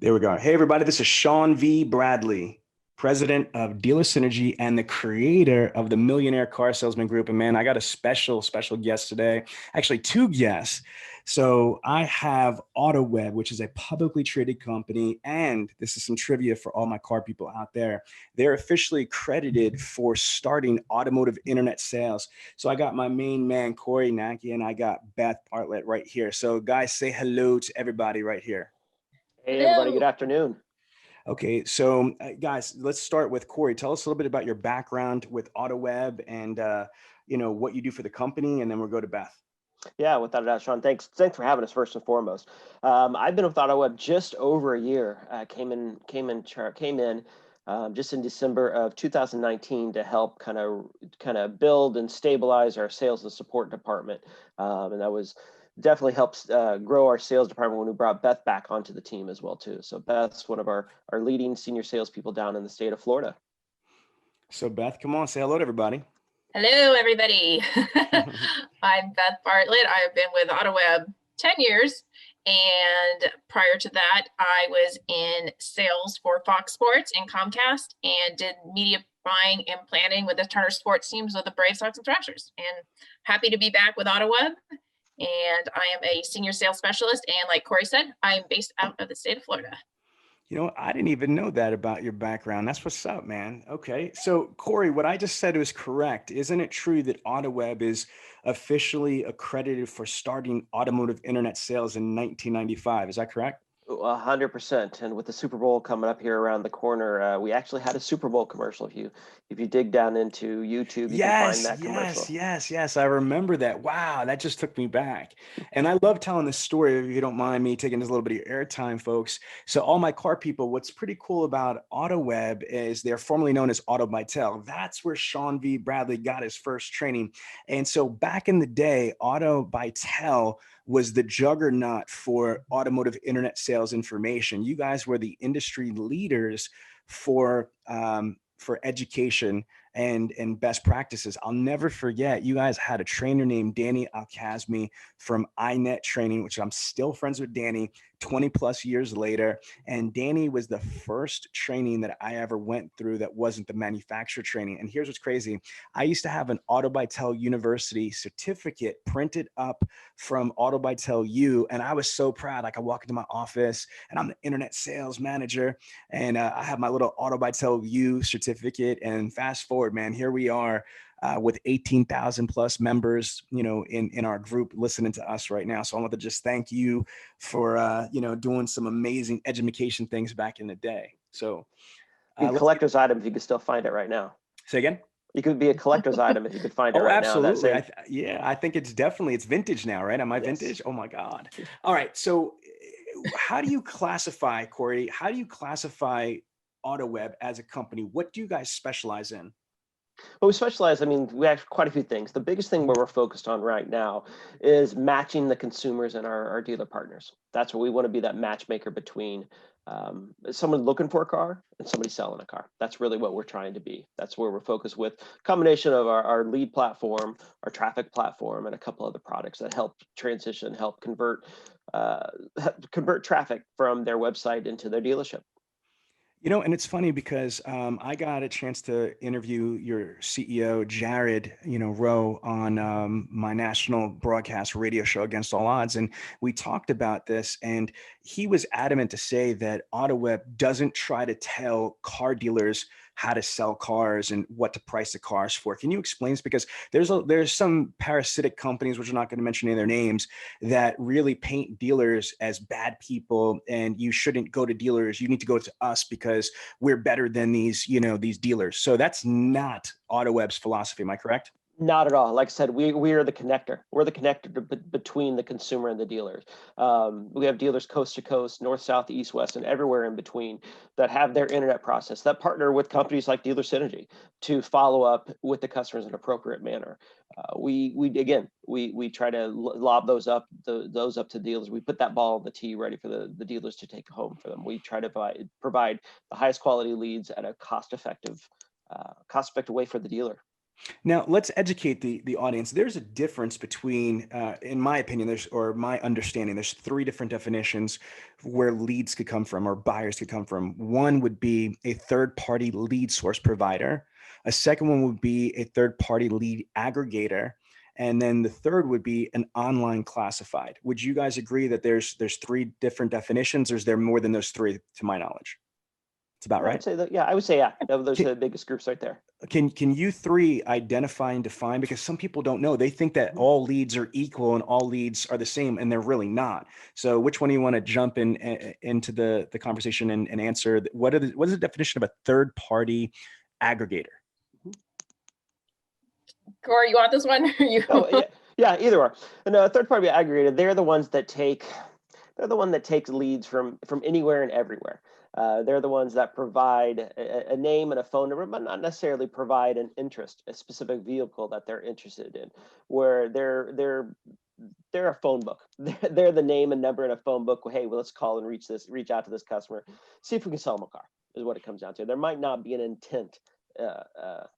There we go. Hey, everybody, this is Sean V. Bradley, president of Dealer Synergy and the creator of the Millionaire Car Salesman Group. And man, I got a special guest today, actually, two guests. So I have AutoWeb, which is a publicly traded company. And this is some trivia for all my car people out there. They're officially credited for starting automotive internet sales. So I got my main man, Corey Naki, and I got Beth Bartlett right here. So, guys, say hello to everybody right here. Hey, everybody. Good Hello. afternoon. Okay, so guys, let's start with Corey. Tell us a little bit about your background with AutoWeb and what you do for the company, and then we'll go to Beth. Yeah, without a doubt, Sean. Thanks for having us first and foremost. I've been with AutoWeb just over a year. Came in just in December of 2019 to help kind of build and stabilize our sales and support department, and that was definitely helps grow our sales department when we brought Beth back onto the team as well too. So Beth's one of our leading senior salespeople down in the state of Florida. So Beth, come on, say hello to everybody. Hello, everybody. I'm Beth Bartlett. I've been with AutoWeb 10 years. And prior to that, I was in sales for Fox Sports and Comcast and did media buying and planning with the Turner Sports teams with the Brave Sox and Thrashers. And happy to be back with AutoWeb. And I am a senior sales specialist. And like Corey said, I'm based out of the state of Florida. I didn't even know that about your background. That's what's up, man. Okay, so Corey, what I just said was correct. Isn't it true that AutoWeb is officially accredited for starting automotive internet sales in 1995? Is that correct? 100%. And with the Super Bowl coming up here around the corner, we actually had a Super Bowl commercial. If you dig down into YouTube, you can find that commercial. Yes. I remember that. Wow, that just took me back. And I love telling this story, if you don't mind me taking this little bit of your airtime, folks. So all my car people, what's pretty cool about AutoWeb is they're formerly known as Auto Bytel. That's where Sean V. Bradley got his first training. And so back in the day, Auto Bytel was the juggernaut for automotive internet sales information. You guys were the industry leaders for education and best practices. I'll never forget, you guys had a trainer named Danny Alkazmi from iNet Training, which I'm still friends with Danny 20 plus years later. And Danny was the first training that I ever went through that wasn't the manufacturer training. And here's what's crazy. I used to have an Auto Bytel University certificate printed up from Auto Bytel U. And I was so proud. Like I walk into my office and I'm the internet sales manager and I have my little Auto Bytel U certificate. And fast forward, man, here we are with 18,000 plus members, in our group listening to us right now. So I want to just thank you for, doing some amazing education things back in the day. So Be a collector's item if you could still find it right now. Say again? You could be a collector's item if you could find it right absolutely. now. I think it's vintage now, right? Am I vintage? Oh my God. All right. So how do you classify, Corey, AutoWeb as a company? What do you guys specialize in? Well, we specialize, we have quite a few things. The biggest thing where we're focused on right now is matching the consumers and our dealer partners. That's what we want to be, that matchmaker between someone looking for a car and somebody selling a car. That's really what we're trying to be. That's where we're focused with a combination of our lead platform, our traffic platform, and a couple other products that help convert traffic from their website into their dealership. And it's funny because I got a chance to interview your CEO, Jared, Rowe, on my national broadcast radio show Against All Odds. And we talked about this, and he was adamant to say that AutoWeb doesn't try to tell car dealers how to sell cars and what to price the cars for. Can you explain this? Because there's some parasitic companies, which we're not going to mention any of their names, that really paint dealers as bad people, and you shouldn't go to dealers. You need to go to us because we're better than these dealers. So that's not AutoWeb's philosophy. Am I correct? Not at all. Like I said, we are the connector. We're the connector between the consumer and the dealers. We have dealers coast to coast, north, south, east, west, and everywhere in between that have their internet process, that partner with companies like Dealer Synergy to follow up with the customers in an appropriate manner. We try to lob those up to dealers. We put that ball on the tee ready for the dealers to take home for them. We try to provide the highest quality leads at a cost-effective way for the dealer. Now, let's educate the audience. There's a difference between, in my opinion, or my understanding, there's three different definitions where leads could come from or buyers could come from. One would be a third-party lead source provider. A second one would be a third-party lead aggregator. And then the third would be an online classified. Would you guys agree that there's three different definitions, or is there more than those three, to my knowledge? It's about I would right. say that, yeah, I would say, yeah, those are the biggest groups right there. Can you three identify and define, because some people don't know, they think that all leads are equal and all leads are the same, and they're really not. So which one do you want to jump into the conversation and answer? What is the definition of a third party aggregator? Corey, you want this one? Oh, yeah, either or. And a third party aggregator, they're the ones that takes leads from anywhere and everywhere. They're the ones that provide a name and a phone number, but not necessarily provide an interest, a specific vehicle that they're interested in, where they're a phone book. They're the name and number in a phone book. Hey, well, let's call and reach out to this customer, see if we can sell them a car, is what it comes down to. There might not be an intent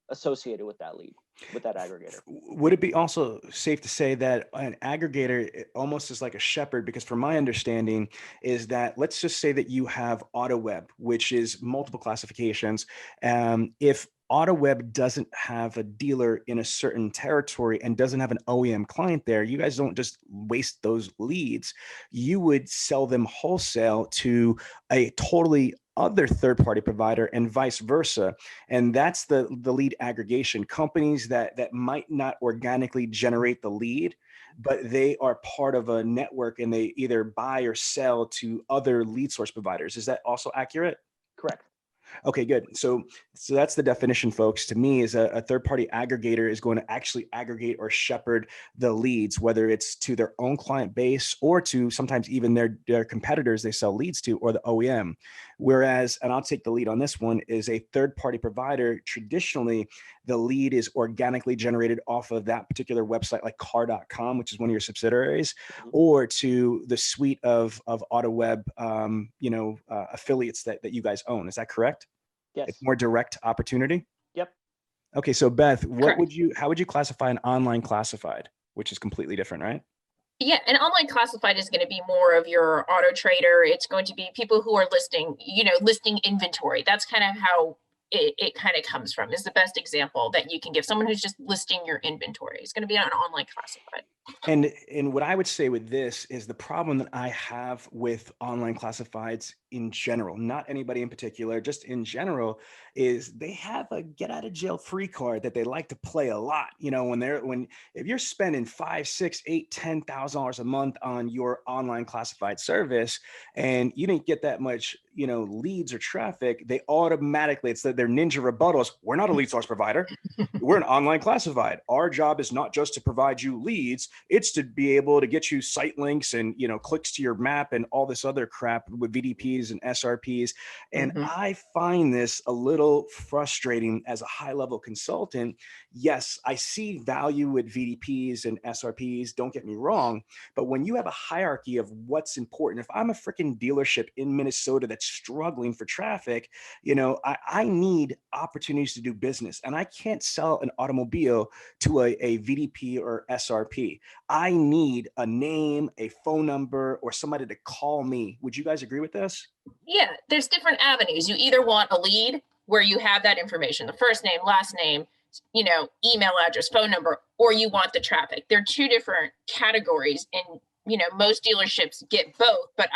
associated with that lead, with that aggregator. Would it be also safe to say that an aggregator almost is like a shepherd? Because from my understanding is that, let's just say that you have AutoWeb, which is multiple classifications. If AutoWeb doesn't have a dealer in a certain territory and doesn't have an OEM client there, you guys don't just waste those leads. You would sell them wholesale to a totally other third-party provider and vice versa. And that's the lead aggregation. Companies that might not organically generate the lead, but they are part of a network and they either buy or sell to other lead source providers. Is that also accurate? Correct. Okay, good. So that's the definition, folks. To me, is a third-party aggregator is going to actually aggregate or shepherd the leads, whether it's to their own client base or to sometimes even their competitors they sell leads to, or the OEM. Whereas, and I'll take the lead on this one, is a third-party provider. Traditionally, the lead is organically generated off of that particular website, like car.com, which is one of your subsidiaries, or to the suite of AutoWeb affiliates that you guys own. Is that correct? Yes. It's more direct opportunity. Yep. Okay, so Beth, Correct. how would you classify an online classified, which is completely different, right? Yeah, an online classified is going to be more of your auto trader. It's going to be people who are listing inventory. That's kind of how it kind of comes from, is the best example that you can give. Someone who's just listing your inventory is going to be an online classified. And what I would say with this is the problem that I have with online classifieds in general, not anybody in particular, just in general, is they have a get out of jail free card that they like to play a lot. If you're spending $5, $6, $8, $10,000 a month on your online classified service and you didn't get that much, leads or traffic, they automatically, it's their ninja rebuttals. We're not a lead source provider. We're an online classified. Our job is not just to provide you leads. It's to be able to get you site links and, clicks to your map and all this other crap with VDPs and SRPs. And I find this a little frustrating as a high level consultant. Yes, I see value with VDPs and SRPs. Don't get me wrong. But when you have a hierarchy of what's important, if I'm a freaking dealership in Minnesota that's struggling for traffic, I need opportunities to do business, and I can't sell an automobile to a VDP or SRP. I need a name, a phone number, or somebody to call me. Would you guys agree with this? Yeah, there's different avenues. You either want a lead where you have that information, the first name, last name, email address, phone number, or you want the traffic. They're two different categories, and most dealerships get both, but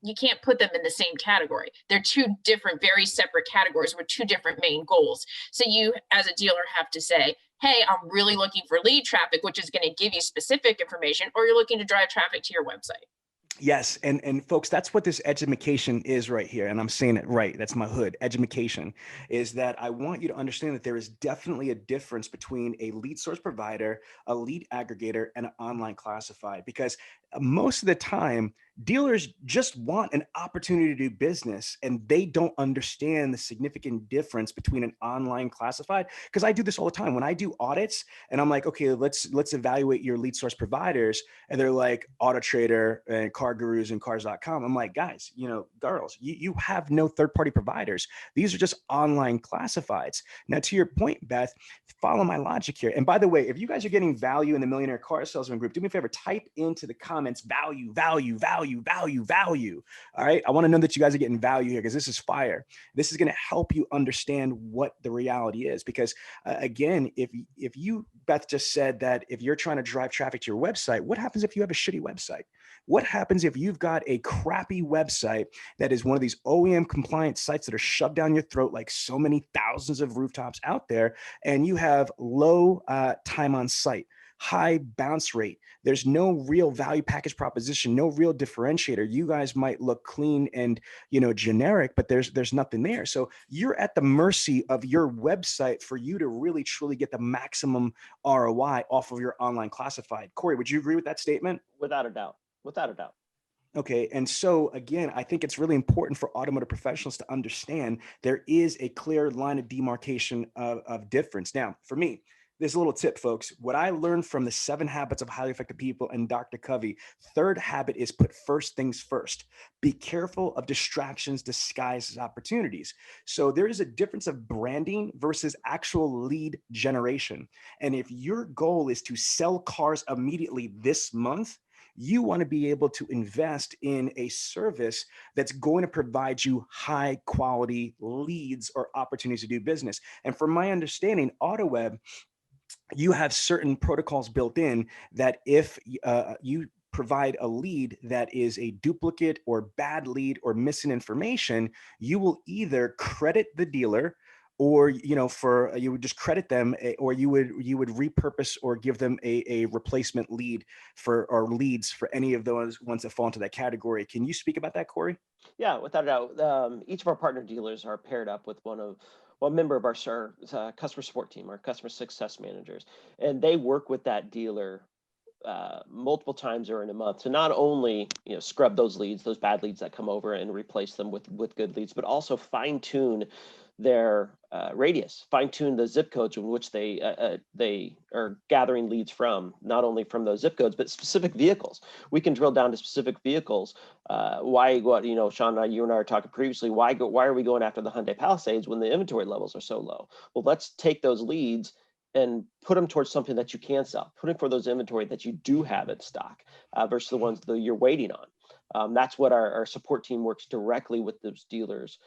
you can't put them in the same category. They're two different, very separate categories with two different main goals. So you, as a dealer, have to say, hey, I'm really looking for lead traffic, which is going to give you specific information, or you're looking to drive traffic to your website. Yes. And folks, that's what this edumacation is right here. And I'm saying it right. That's my hood. Edumacation is that I want you to understand that there is definitely a difference between a lead source provider, a lead aggregator, and an online classified, because most of the time, Dealers just want an opportunity to do business, and they don't understand the significant difference between an online classified. Because I do this all the time when I do audits, and I'm like, okay, let's evaluate your lead source providers, and they're like Auto Trader and Car Gurus and Cars.com. I'm like, guys, girls, you have no third party providers. These are just online classifieds. Now, to your point, Beth, follow my logic here. And by the way, if you guys are getting value in the Millionaire Car Salesman group, do me a favor, type into the comments value, value, value, value, value. All right. I want to know that you guys are getting value here because this is fire. This is going to help you understand what the reality is. Because again, if you, Beth just said that if you're trying to drive traffic to your website, what happens if you have a shitty website? What happens if you've got a crappy website that is one of these OEM compliant sites that are shoved down your throat like so many thousands of rooftops out there, and you have low time on site, high bounce rate? There's no real value package proposition, no real differentiator. You guys might look clean and generic, but there's nothing there. So you're at the mercy of your website for you to really truly get the maximum ROI off of your online classified. Corey, would you agree with that statement? Without a doubt. Without a doubt. Okay. And so again, I think it's really important for automotive professionals to understand there is a clear line of demarcation of difference. Now, for me, there's a little tip, folks. What I learned from the 7 Habits of Highly Effective People and Dr. Covey, third habit is put first things first. Be careful of distractions disguised as opportunities. So there is a difference of branding versus actual lead generation. And if your goal is to sell cars immediately this month, you want to be able to invest in a service that's going to provide you high quality leads or opportunities to do business. And from my understanding, AutoWeb, you have certain protocols built in that if you provide a lead that is a duplicate or bad lead or missing information, you will either credit the dealer, or you would just credit them, or you would repurpose or give them a replacement lead or leads for any of those ones that fall into that category. Can you speak about that, Corey? Yeah, without a doubt. Each of our partner dealers are paired up with one member of our customer support team, our customer success managers, and they work with that dealer multiple times during a month to not only scrub those leads, those bad leads that come over, and replace them with good leads, but also fine tune their radius, fine tune the zip codes in which they are gathering leads from, not only from those zip codes, but specific vehicles. We can drill down to specific vehicles. Sean, you and I were talking previously, why are we going after the Hyundai Palisades when the inventory levels are so low? Well, let's take those leads and put them towards something that you can sell, put them for those inventory that you do have in stock versus the ones that you're waiting on. That's what our support team works directly with those dealers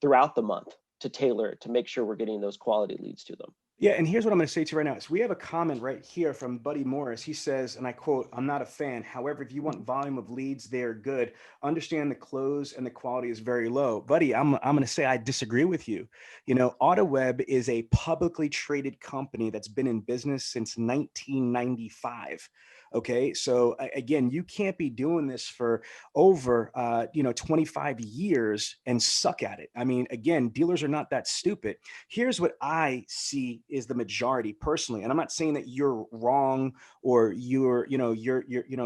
throughout the month to tailor it, to make sure we're getting those quality leads to them. Yeah, and here's what I'm going to say to you right now. So we have a comment right here from Buddy Morris. He says, and I quote, "I'm not a fan. However, if you want volume of leads, they are good. Understand the close and the quality is very low." Buddy, I'm going to say I disagree with you. AutoWeb is a publicly traded company that's been in business since 1995. Okay, so again, you can't be doing this for over 25 years and suck at it. I mean, again, dealers are not that stupid. Here's what I see is the majority personally, and I'm not saying that you're wrong or you're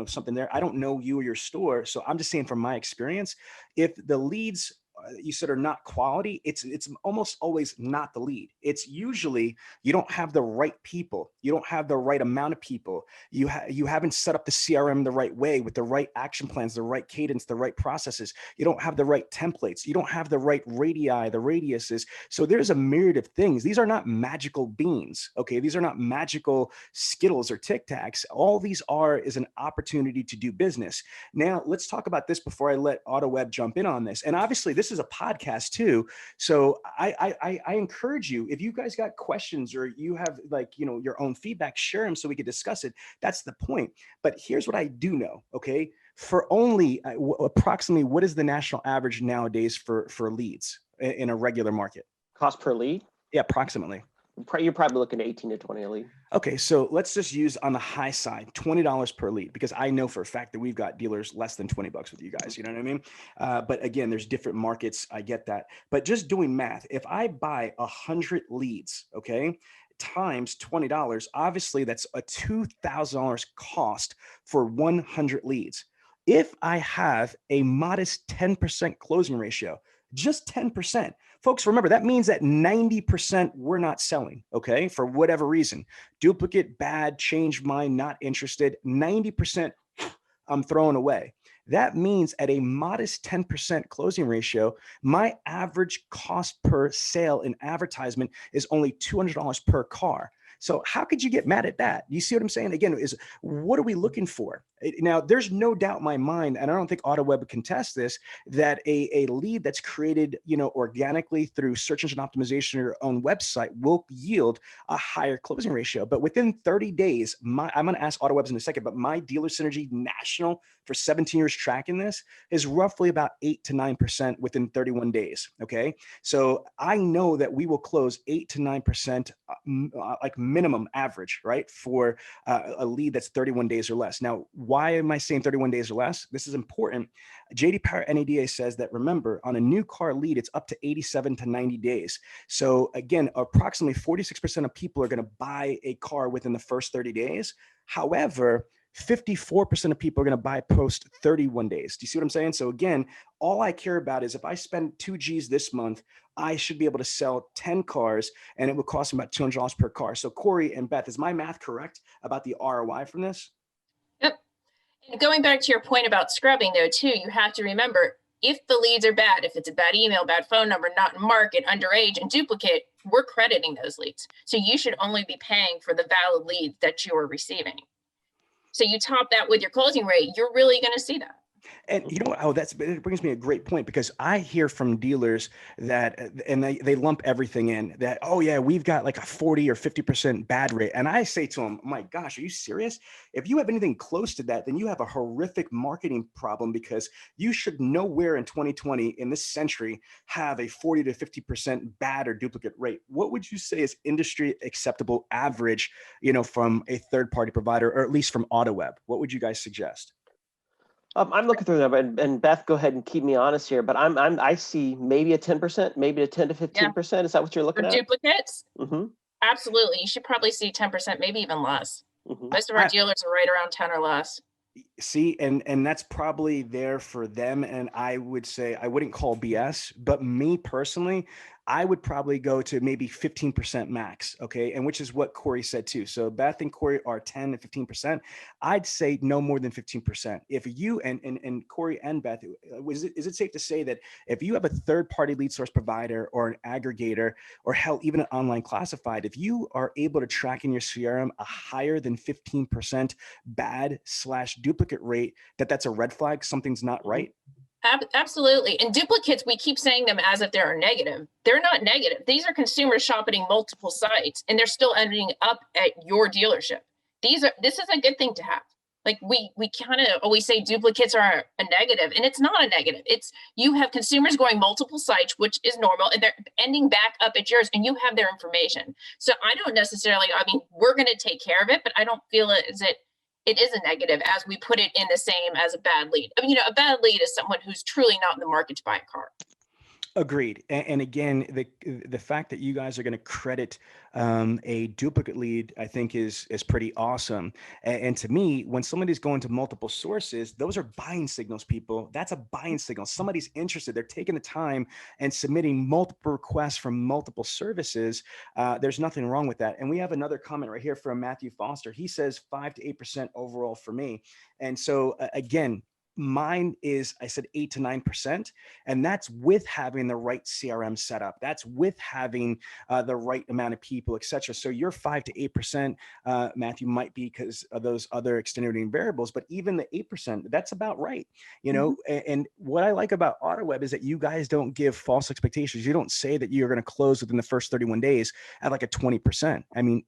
something there. I don't know you or your store, so I'm just saying from my experience, if the leads you said are not quality, it's almost always not the lead. It's usually you don't have the right people, you don't have the right amount of people, you haven't set up the CRM the right way with the right action plans, the right cadence, the right processes. You don't have the right templates, you don't have the right radii, the radiuses. So there's a myriad of things. These are not magical beans. Okay, these are not magical Skittles or Tic Tacs. All these are is an opportunity to do business. Now let's talk about this before I let AutoWeb jump in on this. And obviously this is a podcast too. So I encourage you, if you guys got questions or you have your own feedback, share them so we could discuss it. That's the point. But here's what I do know. Okay. For only approximately, what is the national average nowadays for leads in a regular market? Cost per lead? Yeah, approximately. You're probably looking at 18 to 20 a lead. Okay, so let's just use on the high side, $20 per lead, because I know for a fact that we've got dealers less than $20 with you guys. You know what I mean? But again, there's different markets. I get that. But just doing math, if I buy 100 leads, okay, times $20, obviously that's a $2,000 cost for 100 leads. if I have a modest 10% closing ratio, just 10%, folks, remember that means that 90% we're not selling, okay, for whatever reason. Duplicate, bad, change mind, not interested. 90% I'm throwing away. That means at a modest 10% closing ratio, my average cost per sale in advertisement is only $200 per car. So how could you get mad at that? You see what I'm saying? Again, is what are we looking for? Now, there's no doubt in my mind, and I don't think AutoWeb would contest this, that a lead that's created, organically through search engine optimization or your own website will yield a higher closing ratio. But within 30 days, I'm going to ask AutoWebs in a second, but my Dealer Synergy National for 17 years tracking this is roughly about 8 to 9% within 31 days. Okay. So I know that we will close 8 to 9%, like minimum average, right? For a lead that's 31 days or less. Now, why am I saying 31 days or less? This is important. JD Power NADA says that, remember, on a new car lead, it's up to 87 to 90 days. So again, approximately 46% of people are going to buy a car within the first 30 days. However, 54% of people are going to buy post 31 days. Do you see what I'm saying? So again, all I care about is if I spend 2 G's this month, I should be able to sell 10 cars and it would cost me about $200 per car. So Corey and Beth, is my math correct about the ROI from this? Yep. And going back to your point about scrubbing though, too, you have to remember if the leads are bad, if it's a bad email, bad phone number, not in market, underage, and duplicate, we're crediting those leads. So you should only be paying for the valid leads that you are receiving. So you top that with your closing rate, you're really going to see that. And you know, it brings me a great point, because I hear from dealers that, and they lump everything in that, oh yeah, we've got like a 40 or 50% bad rate. And I say to them, my gosh, are you serious? If you have anything close to that, then you have a horrific marketing problem, because you should nowhere in 2020 in this century have a 40 to 50% bad or duplicate rate. What would you say is industry acceptable average, from a third party provider, or at least from AutoWeb? What would you guys suggest? I'm looking through them, and Beth, go ahead and keep me honest here. But I see maybe a 10%, maybe a 10 to 15%. Yeah. Is that what you're looking for at? Duplicates? Mm-hmm. Absolutely. You should probably see 10%, maybe even less. Mm-hmm. Most of our dealers are right around 10 or less. See, and that's probably there for them. And I would say, I wouldn't call BS, but me personally, I would probably go to maybe 15% max. Okay. And which is what Corey said too. So Beth and Corey are 10 to 15%. I'd say no more than 15%. If you and Corey and Beth, is it safe to say that if you have a third party lead source provider or an aggregator, or hell, even an online classified, if you are able to track in your CRM a higher than 15% bad / duplicate rate, that's a red flag, something's not right? Absolutely. And duplicates, we keep saying them as if they're negative. They're not negative. These are consumers shopping multiple sites, and they're still ending up at your dealership. This is a good thing to have. Like we kind of always say duplicates are a negative, and it's not a negative. It's you have consumers going multiple sites, which is normal, and they're ending back up at yours, and you have their information. So I don't necessarily, we're going to take care of it, but I don't feel it is a negative as we put it in the same as a bad lead. A bad lead is someone who's truly not in the market to buy a car. Agreed. And again, the fact that you guys are going to credit a duplicate lead, I think is pretty awesome. And to me, when somebody's going to multiple sources, those are buying signals, people. That's a buying signal. Somebody's interested. They're taking the time and submitting multiple requests from multiple services. There's nothing wrong with that. And we have another comment right here from Matthew Foster. He says 5 to 8% overall for me. And so again, mine is, I said 8 to 9%, and that's with having the right CRM setup. That's with having the right amount of people, etc. So your 5 to 8%, Matthew, might be because of those other extenuating variables, but even the 8%, that's about right. And what I like about AutoWeb is that you guys don't give false expectations. You don't say that you're going to close within the first 31 days at like a 20%.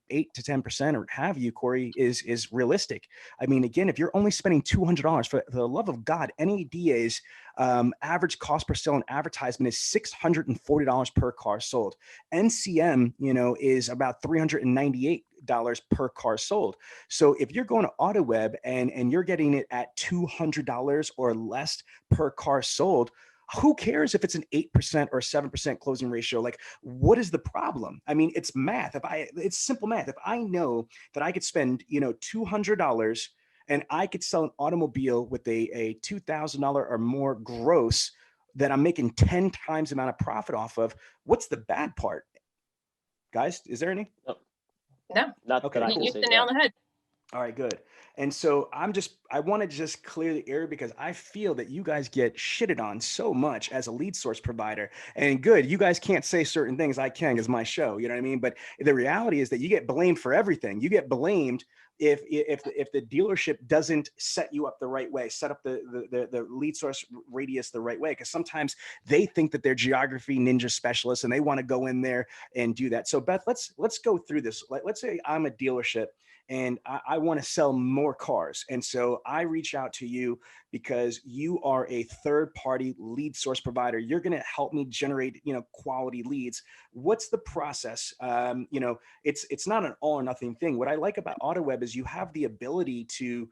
8 to 10% or what have you, Corey, is realistic. Again, if you're only spending $200, for the love of God, NADA's average cost per sale in advertisement is $640 per car sold. NCM, is about $398 per car sold. So if you're going to AutoWeb and you're getting it at $200 or less per car sold, who cares if it's an 8% or 7% closing ratio? Like, what is the problem? It's math. It's simple math. If I know that I could spend, $200 and I could sell an automobile with a $2,000 or more gross that I'm making 10 times the amount of profit off of. What's the bad part? Guys, is there any? No, Not Okay, that I you can hit see. the nail on the head. All right, good. And so I want to just clear the air because I feel that you guys get shitted on so much as a lead source provider. And good, you guys can't say certain things. I can, because my show, you know what I mean? But the reality is that you get blamed for everything. You get blamed if the dealership doesn't set you up the right way, set up the lead source radius the right way. Because sometimes they think that they're geography ninja specialists and they want to go in there and do that. So Beth, let's go through this. Let's say I'm a dealership and I want to sell more cars. And so I reach out to you because you are a third party lead source provider. You're going to help me generate, quality leads. What's the process? It's not an all or nothing thing. What I like about AutoWeb is you have the ability to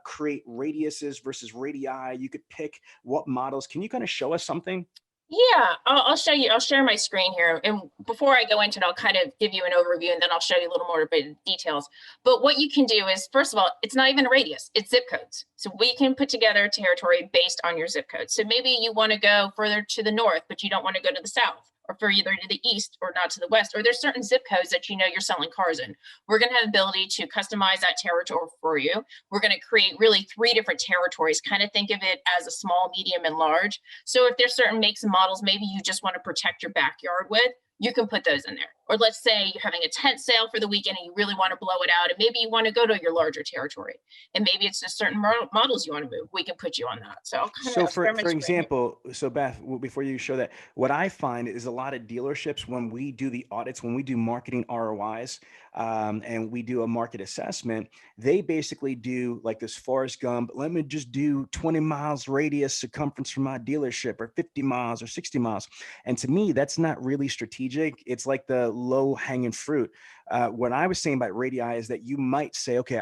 create radiuses versus radii. You could pick what models. Can you kind of show us something? Yeah, I'll show you. I'll share my screen here. And before I go into it, I'll kind of give you an overview and then I'll show you a little more about details. But what you can do is, first of all, it's not even a radius, it's zip codes. So we can put together a territory based on your zip code. So maybe you want to go further to the north, but you don't want to go to the south, or further to the east or not to the west, or there's certain zip codes that you're selling cars in. We're going to have the ability to customize that territory for you. We're going to create really 3 different territories. Kind of think of it as a small, medium, and large. So if there's certain makes and models, maybe you just want to protect your backyard with, you can put those in there. Or let's say you're having a tent sale for the weekend and you really want to blow it out, and maybe you want to go to your larger territory, and maybe it's just certain models you want to move. We can put you on that. So I'll kind of for example, so Beth, before you show that, what I find is a lot of dealerships, when we do the audits, when we do marketing ROIs, and we do a market assessment, they basically do like this Forrest Gump, let me just do 20 miles radius circumference from my dealership, or 50 miles or 60 miles. And to me, that's not really strategic. It's like the low hanging fruit. What I was saying about radii is that you might say, okay,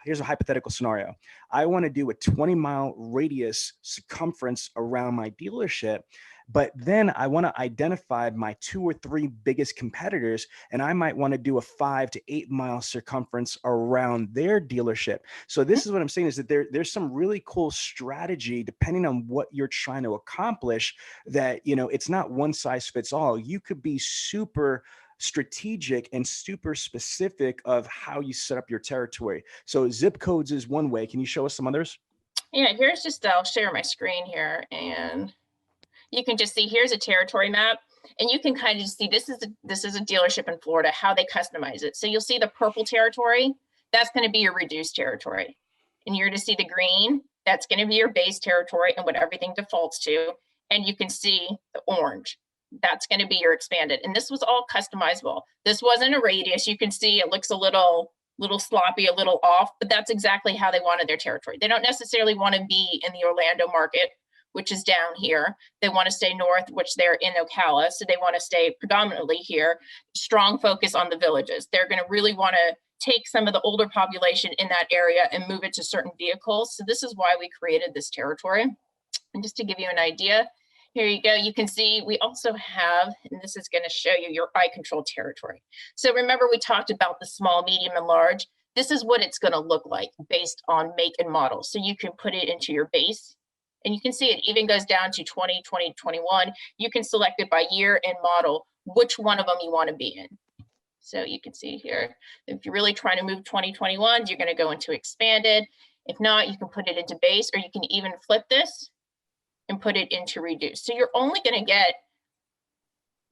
here's a hypothetical scenario. I want to do a 20-mile radius circumference around my dealership, but then I want to identify my 2 or 3 biggest competitors, and I might want to do a 5 to 8 mile circumference around their dealership. So this is what I'm saying, is that there's some really cool strategy depending on what you're trying to accomplish, that, it's not one size fits all. You could be super strategic and super specific of how you set up your territory. So zip codes is one way. Can you show us some others? Yeah, I'll share my screen here, and you can just see, here's a territory map, and you can kind of see, this is a dealership in Florida, how they customize it. So you'll see the purple territory, that's going to be your reduced territory. And you're to see the green, that's going to be your base territory and what everything defaults to. And you can see the orange, that's going to be your expanded. And this was all customizable. This wasn't a radius. You can see it looks a little sloppy, a little off, but that's exactly how they wanted their territory. They don't necessarily want to be in the Orlando market, which is down here. They want to stay north, which they're in Ocala. So they want to stay predominantly here. Strong focus on the villages. They're going to really want to take some of the older population in that area and move it to certain vehicles. So this is why we created this territory. And just to give you an idea, here you go. You can see we also have, and this is going to show you your eye control territory. So remember, we talked about the small, medium, and large. This is what it's going to look like based on make and model. So you can put it into your base, and you can see it even goes down to 20, 20, 21. You can select it by year and model, which one of them you want to be in. So you can see here, if you're really trying to move 2021s, you're going to go into expanded. If not, you can put it into base, or you can even flip this and put it into reduce. So you're only going to get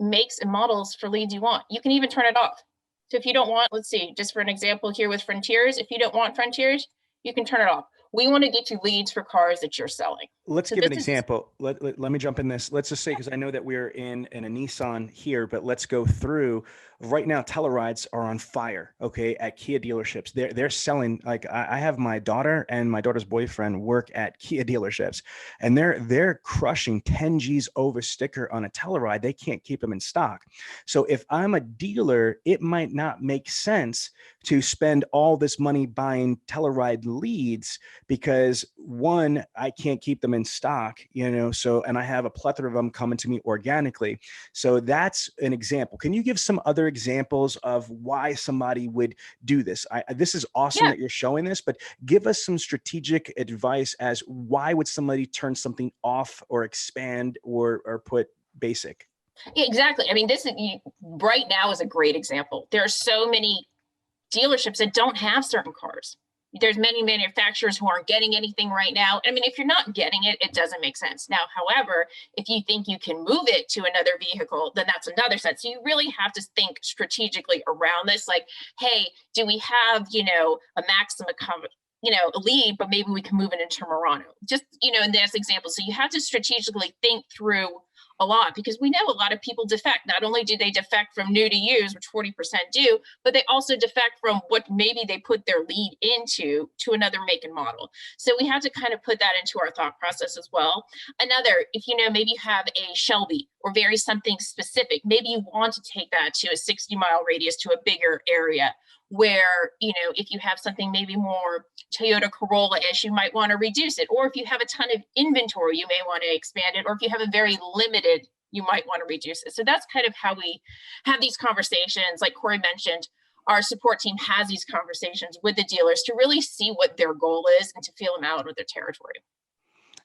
makes and models for leads you want. You can even turn it off. So if you don't want, let's see, just for an example here with Frontiers, if you don't want Frontiers, you can turn it off. We want to get you leads for cars that you're selling. Let's give an example. Let me jump in this. Let's just say, because I know that we're in a Nissan here, but let's go through. Right now, Tellurides are on fire, okay, at Kia dealerships. They're selling, like, I have my daughter and my daughter's boyfriend work at Kia dealerships, and they're crushing 10 G's over sticker on a Telluride. They can't keep them in stock. So if I'm a dealer, it might not make sense to spend all this money buying Telluride leads, because one, I can't keep them in stock, so, and I have a plethora of them coming to me organically. So that's an example. Can you give some other examples of why somebody would do this? This is awesome Yeah. that you're showing this, but give us some strategic advice as why would somebody turn something off or expand or put basic? Yeah, exactly. I mean, right now is a great example. There are so many dealerships that don't have certain cars. There's many manufacturers who aren't getting anything right now. I mean, if you're not getting it, it doesn't make sense. Now, however, if you think you can move it to another vehicle, then that's another sense. So you really have to think strategically around this. Like, hey, do we have, a Maxima a lead, but maybe we can move it into Murano. Just, in this example. So you have to strategically think through a lot, because we know a lot of people defect. Not only do they defect from new to used, which 40% do, but they also defect from what maybe they put their lead into to another make and model. So we have to kind of put that into our thought process as well. Another, if maybe you have a Shelby or very something specific, maybe you want to take that to a 60-mile radius to a bigger area, where, if you have something maybe more Toyota Corolla-ish, you might want to reduce it. Or if you have a ton of inventory, you may want to expand it. Or if you have a very limited, you might want to reduce it. So that's kind of how we have these conversations. Like Corey mentioned, our support team has these conversations with the dealers to really see what their goal is and to feel them out with their territory.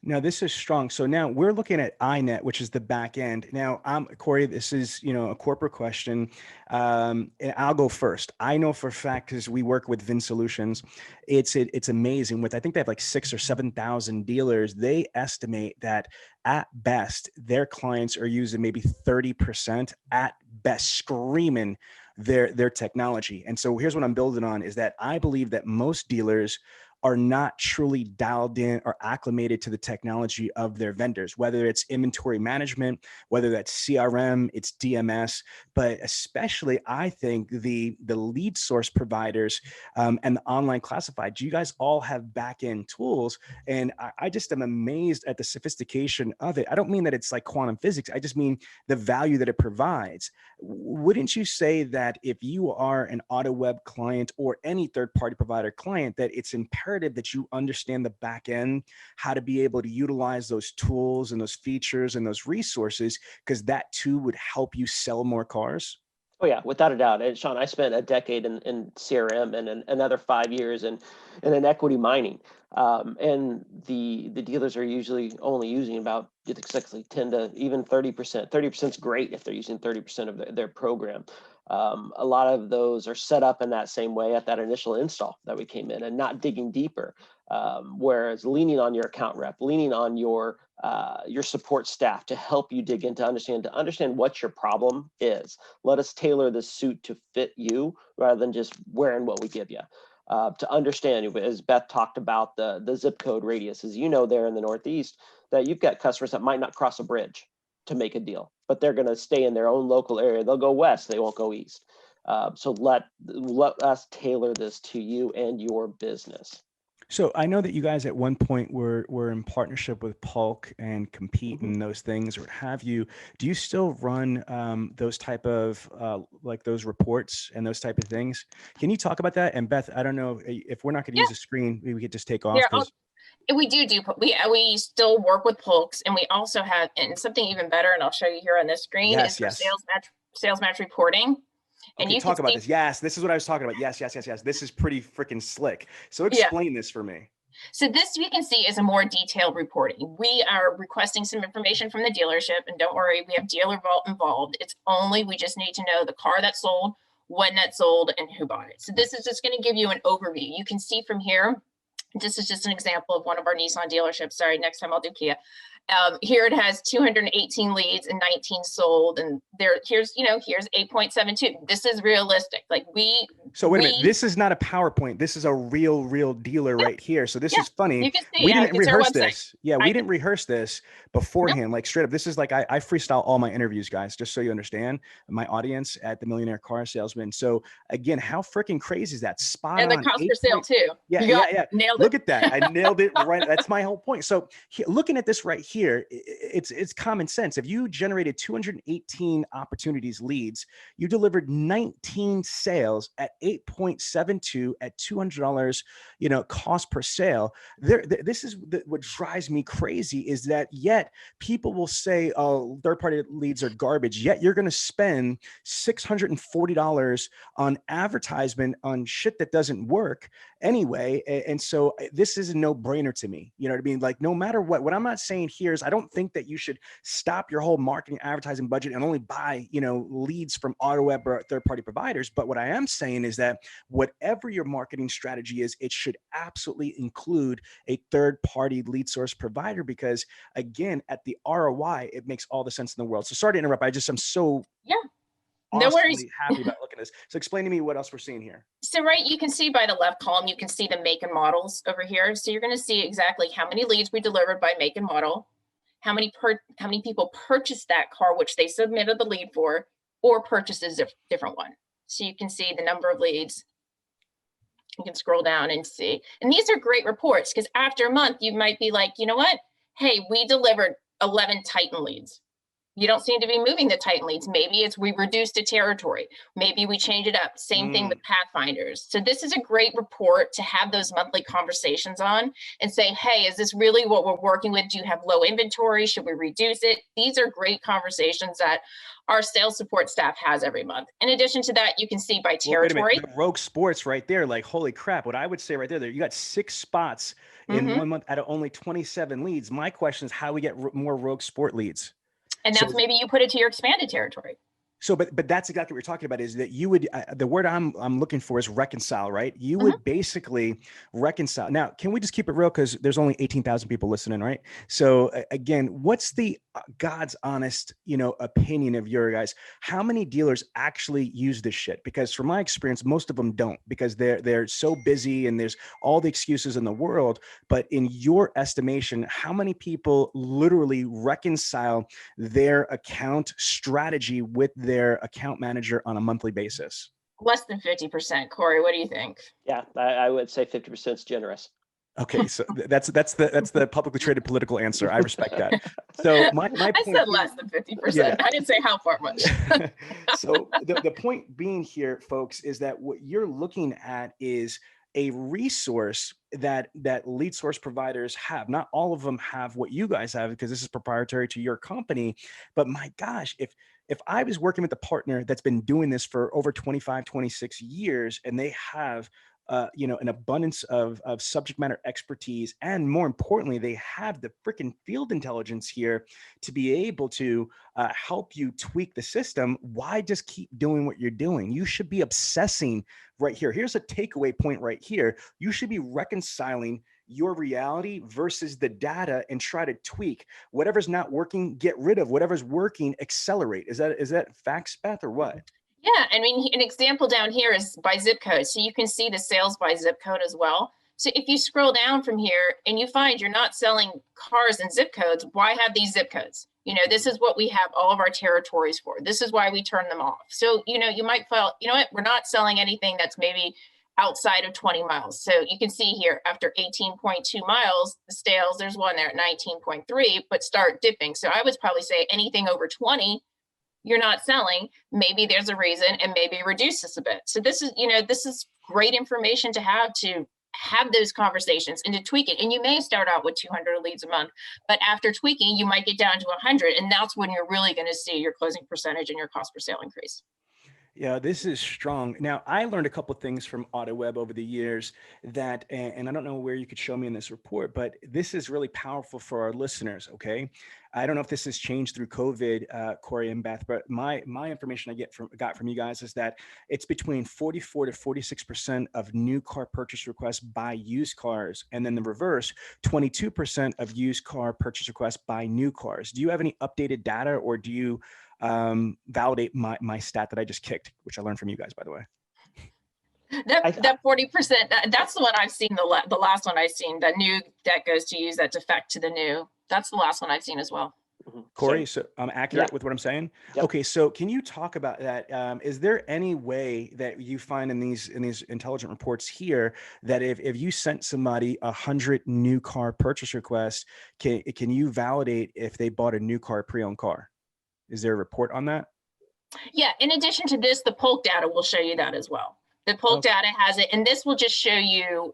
Now this is strong. So now we're looking at iNet, which is the back end. Now, Corey, this is, a corporate question. And I'll go first. I know for a fact, because we work with Vin Solutions, it's amazing. I think they have like 6,000 or 7,000 dealers. They estimate that at best, their clients are using maybe 30% at best, screaming their technology. And so here's what I'm building on is that I believe that most dealers are not truly dialed in or acclimated to the technology of their vendors, whether it's inventory management, whether that's CRM, it's DMS, but especially I think the lead source providers and the online classified, you guys all have back-end tools. And I just am amazed at the sophistication of it. I don't mean that it's like quantum physics. I just mean the value that it provides. Wouldn't you say that if you are an AutoWeb client or any third-party provider client, that it's imperative that you understand the back end, how to be able to utilize those tools and those features and those resources, because that too would help you sell more cars? Oh yeah, without a doubt. And Sean, I spent a decade in CRM and another 5 years in equity mining. And the dealers are usually only using about exactly 10 to even 30%. 30% is great if they're using 30% of their program. A lot of those are set up in that same way at that initial install that we came in and not digging deeper. Whereas leaning on your account rep, leaning on your support staff to help you dig in, to understand what your problem is. Let us tailor the suit to fit you rather than just wearing what we give you. To understand, as Beth talked about the zip code radius, as there in the Northeast, that you've got customers that might not cross a bridge to make a deal, but they're going to stay in their own local area. They'll go west, they won't go east. So let us tailor this to you and your business. So I know that you guys at one point were in partnership with Polk and Compete and those things, or what have you. Do you still run those type of like those reports and those type of things? Can you talk about that? And Beth, I don't know if we're not going to use a screen, maybe we could just take off. We do. We still work with Polks, and we also have, and something even better, and I'll show you here on this screen, is for sales match reporting. And you talk about this. Yes, this is what I was talking about. Yes. This is pretty freaking slick. So explain this for me. So this, you can see, is a more detailed reporting. We are requesting some information from the dealership, and don't worry, we have Dealer Vault involved. We just need to know the car that sold, when that sold, and who bought it. So this is just going to give you an overview. You can see from here, this is just an example of one of our Nissan dealerships. Sorry, next time I'll do Kia. Here it has 218 leads and 19 sold, and here's 8.72. This is realistic. So wait a minute, this is not a PowerPoint. This is a real dealer right here. So this is funny. You can see, we didn't rehearse this. Yeah, we didn't rehearse this beforehand. Like straight up, this is like I freestyle all my interviews, guys, just so you understand, my audience at the Millionaire Car Salesman. So again, how freaking crazy is that? Spot on. And the cost per sale too. Yeah. Nailed it. Look at that. I nailed it right. That's my whole point. So looking at this right here, here, it's common sense. If you generated 218 opportunities, leads, you delivered 19 sales at 8.72 at $200, cost per sale. This is what drives me crazy, is that yet people will say, oh, third-party leads are garbage, yet you're going to spend $640 on advertisement on shit that doesn't work anyway. And so this is a no-brainer to me. You know what I mean? Like, no matter what I'm not saying here is I don't think that you should stop your whole marketing advertising budget and only buy, leads from AutoWeb or third-party providers. But what I am saying is that whatever your marketing strategy is, it should absolutely include a third-party lead source provider, because again, at the ROI, it makes all the sense in the world. So sorry to interrupt. I'm so no worries. Happy about looking at this. So explain to me what else we're seeing here. So you can see by the left column, you can see the make and models over here. So you're going to see exactly how many leads we delivered by make and model, how many people purchased that car, which they submitted the lead for, or purchases a different one. So you can see the number of leads. You can scroll down and see. And these are great reports, because after a month, you might be like, you know what? Hey, we delivered 11 Titan leads. You don't seem to be moving the Titan leads. Maybe it's we reduced a territory. Maybe we change it up. Same thing with Pathfinders. So this is a great report to have those monthly conversations on and say, hey, is this really what we're working with? Do you have low inventory? Should we reduce it? These are great conversations that our sales support staff has every month. In addition to that, you can see by territory. Well, Rogue Sports right there, like, holy crap. What I would say right there, you got 6 spots in 1 month out of only 27 leads. My question is how we get more Rogue Sport leads. And that's maybe you put it to your expanded territory. So, but that's exactly what we're talking about, is that you would, the word I'm looking for is reconcile, right? You would basically reconcile. Now, can we just keep it real? Because there's only 18,000 people listening, right? So again, what's the God's honest, opinion of your guys? How many dealers actually use this shit? Because from my experience, most of them don't, because they're so busy and there's all the excuses in the world. But in your estimation, how many people literally reconcile their account strategy with their account manager on a monthly basis? Less than 50%. Corey, what do you think? Yeah, I would say 50% is generous. Okay, so that's the publicly traded political answer. I respect that. So my point, I said less than 50%. Yeah. I didn't say how far much. So the point being here, folks, is that what you're looking at is a resource that lead source providers have. Not all of them have what you guys have, because this is proprietary to your company. But my gosh, if I was working with a partner that's been doing this for over 25, 26 years, and they have an abundance of subject matter expertise, and more importantly, they have the freaking field intelligence here to be able to help you tweak the system, why just keep doing what you're doing? You should be obsessing right here. Here's a takeaway point right here. You should be reconciling your reality versus the data and try to tweak whatever's not working, get rid of whatever's working, accelerate. Is that facts, Beth, or what? Yeah, I mean, an example down here is by zip code. So you can see the sales by zip code as well. So if you scroll down from here and you find you're not selling cars in zip codes, why have these zip codes? This is what we have all of our territories for. This is why we turn them off. So, you might feel, we're not selling anything that's maybe outside of 20 miles. So you can see here, after 18.2 miles, the sales, there's one there at 19.3, but start dipping. So I would probably say anything over 20, you're not selling. Maybe there's a reason, and maybe reduce this a bit. So this is great information to have those conversations and to tweak it. And you may start out with 200 leads a month, but after tweaking, you might get down to 100. And that's when you're really going to see your closing percentage and your cost per sale increase. Yeah, this is strong. Now, I learned a couple of things from AutoWeb over the years that, and I don't know where you could show me in this report, but this is really powerful for our listeners, okay? I don't know if this has changed through COVID, Corey and Beth, but my information I got from you guys is that it's between 44 to 46% of new car purchase requests buy used cars, and then the reverse, 22% of used car purchase requests buy new cars. Do you have any updated data, or do you validate my stat that I just kicked, which I learned from you guys, by the way? That 40%, that's the one I've seen, the last one I've seen, that new that goes to use that defect to the new. That's the last one I've seen as well. Corey, so I'm accurate with what I'm saying. Yep. Okay, so can you talk about that? Is there any way that you find in these intelligent reports here that if you sent somebody 100 new car purchase requests, can you validate if they bought a new car, pre-owned car? Is there a report on that? Yeah, in addition to this, the Polk data will show you that as well. The Polk Okay. data has it, and this will just show you,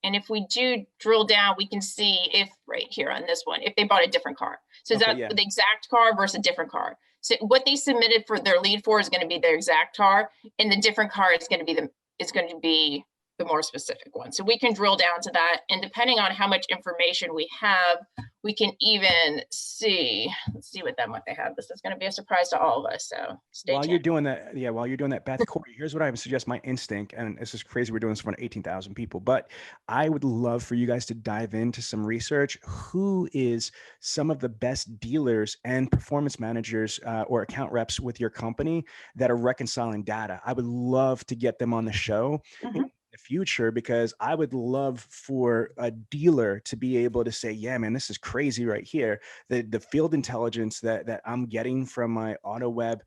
and if we do drill down, we can see if right here on this one, if they bought a different car. So is Okay, that yeah. the exact car versus a different car? So what they submitted for their lead for is going to be their exact car, and the different car is going to be the more specific one. So we can drill down to that, and depending on how much information we have, we can even see. Let's see what they have. This is going to be a surprise to all of us. So stay While tuned. you're doing that, while you're doing that, Beth, Corey, here's what I would suggest. My instinct, and this is crazy, we're doing this in front of 18,000 people, but I would love for you guys to dive into some research. Who is some of the best dealers and performance managers or account reps with your company that are reconciling data? I would love to get them on the show. Mhm. The future, because I would love for a dealer to be able to say, yeah, man, this is crazy right here. The field intelligence that I'm getting from my AutoWeb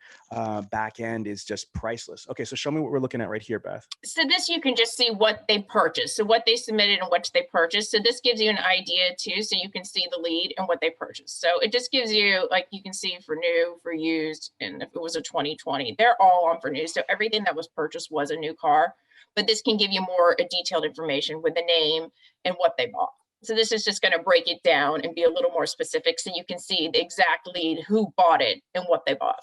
back end is just priceless. Okay, so show me what we're looking at right here, Beth. So this, you can just see what they purchased. So what they submitted and what they purchased. So this gives you an idea too. So you can see the lead and what they purchased. So it just gives you, like, you can see for new, for used, and if it was a 2020, they're all on for new. So everything that was purchased was a new car, but this can give you more detailed information with the name and what they bought. So this is just going to break it down and be a little more specific so you can see the exact lead, who bought it and what they bought.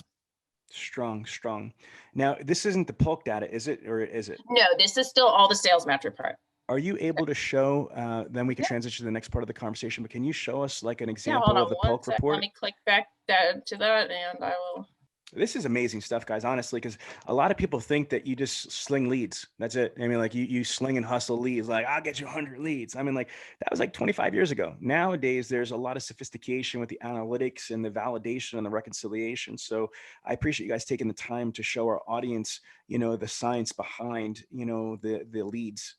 Strong, strong. Now, this isn't the Polk data, is it? Or is it? No, this is still all the sales metric part. Are you able to show, then we can transition to the next part of the conversation, but can you show us like an Yeah, example hold on of the one Polk sec. report? Let me click back to that and I will. This is amazing stuff, guys, honestly, because a lot of people think that you just sling leads. That's it. I mean, like you sling and hustle leads, like I'll get you 100 leads. I mean, like that was like 25 years ago. Nowadays, there's a lot of sophistication with the analytics and the validation and the reconciliation. So I appreciate you guys taking the time to show our audience, the science behind, the leads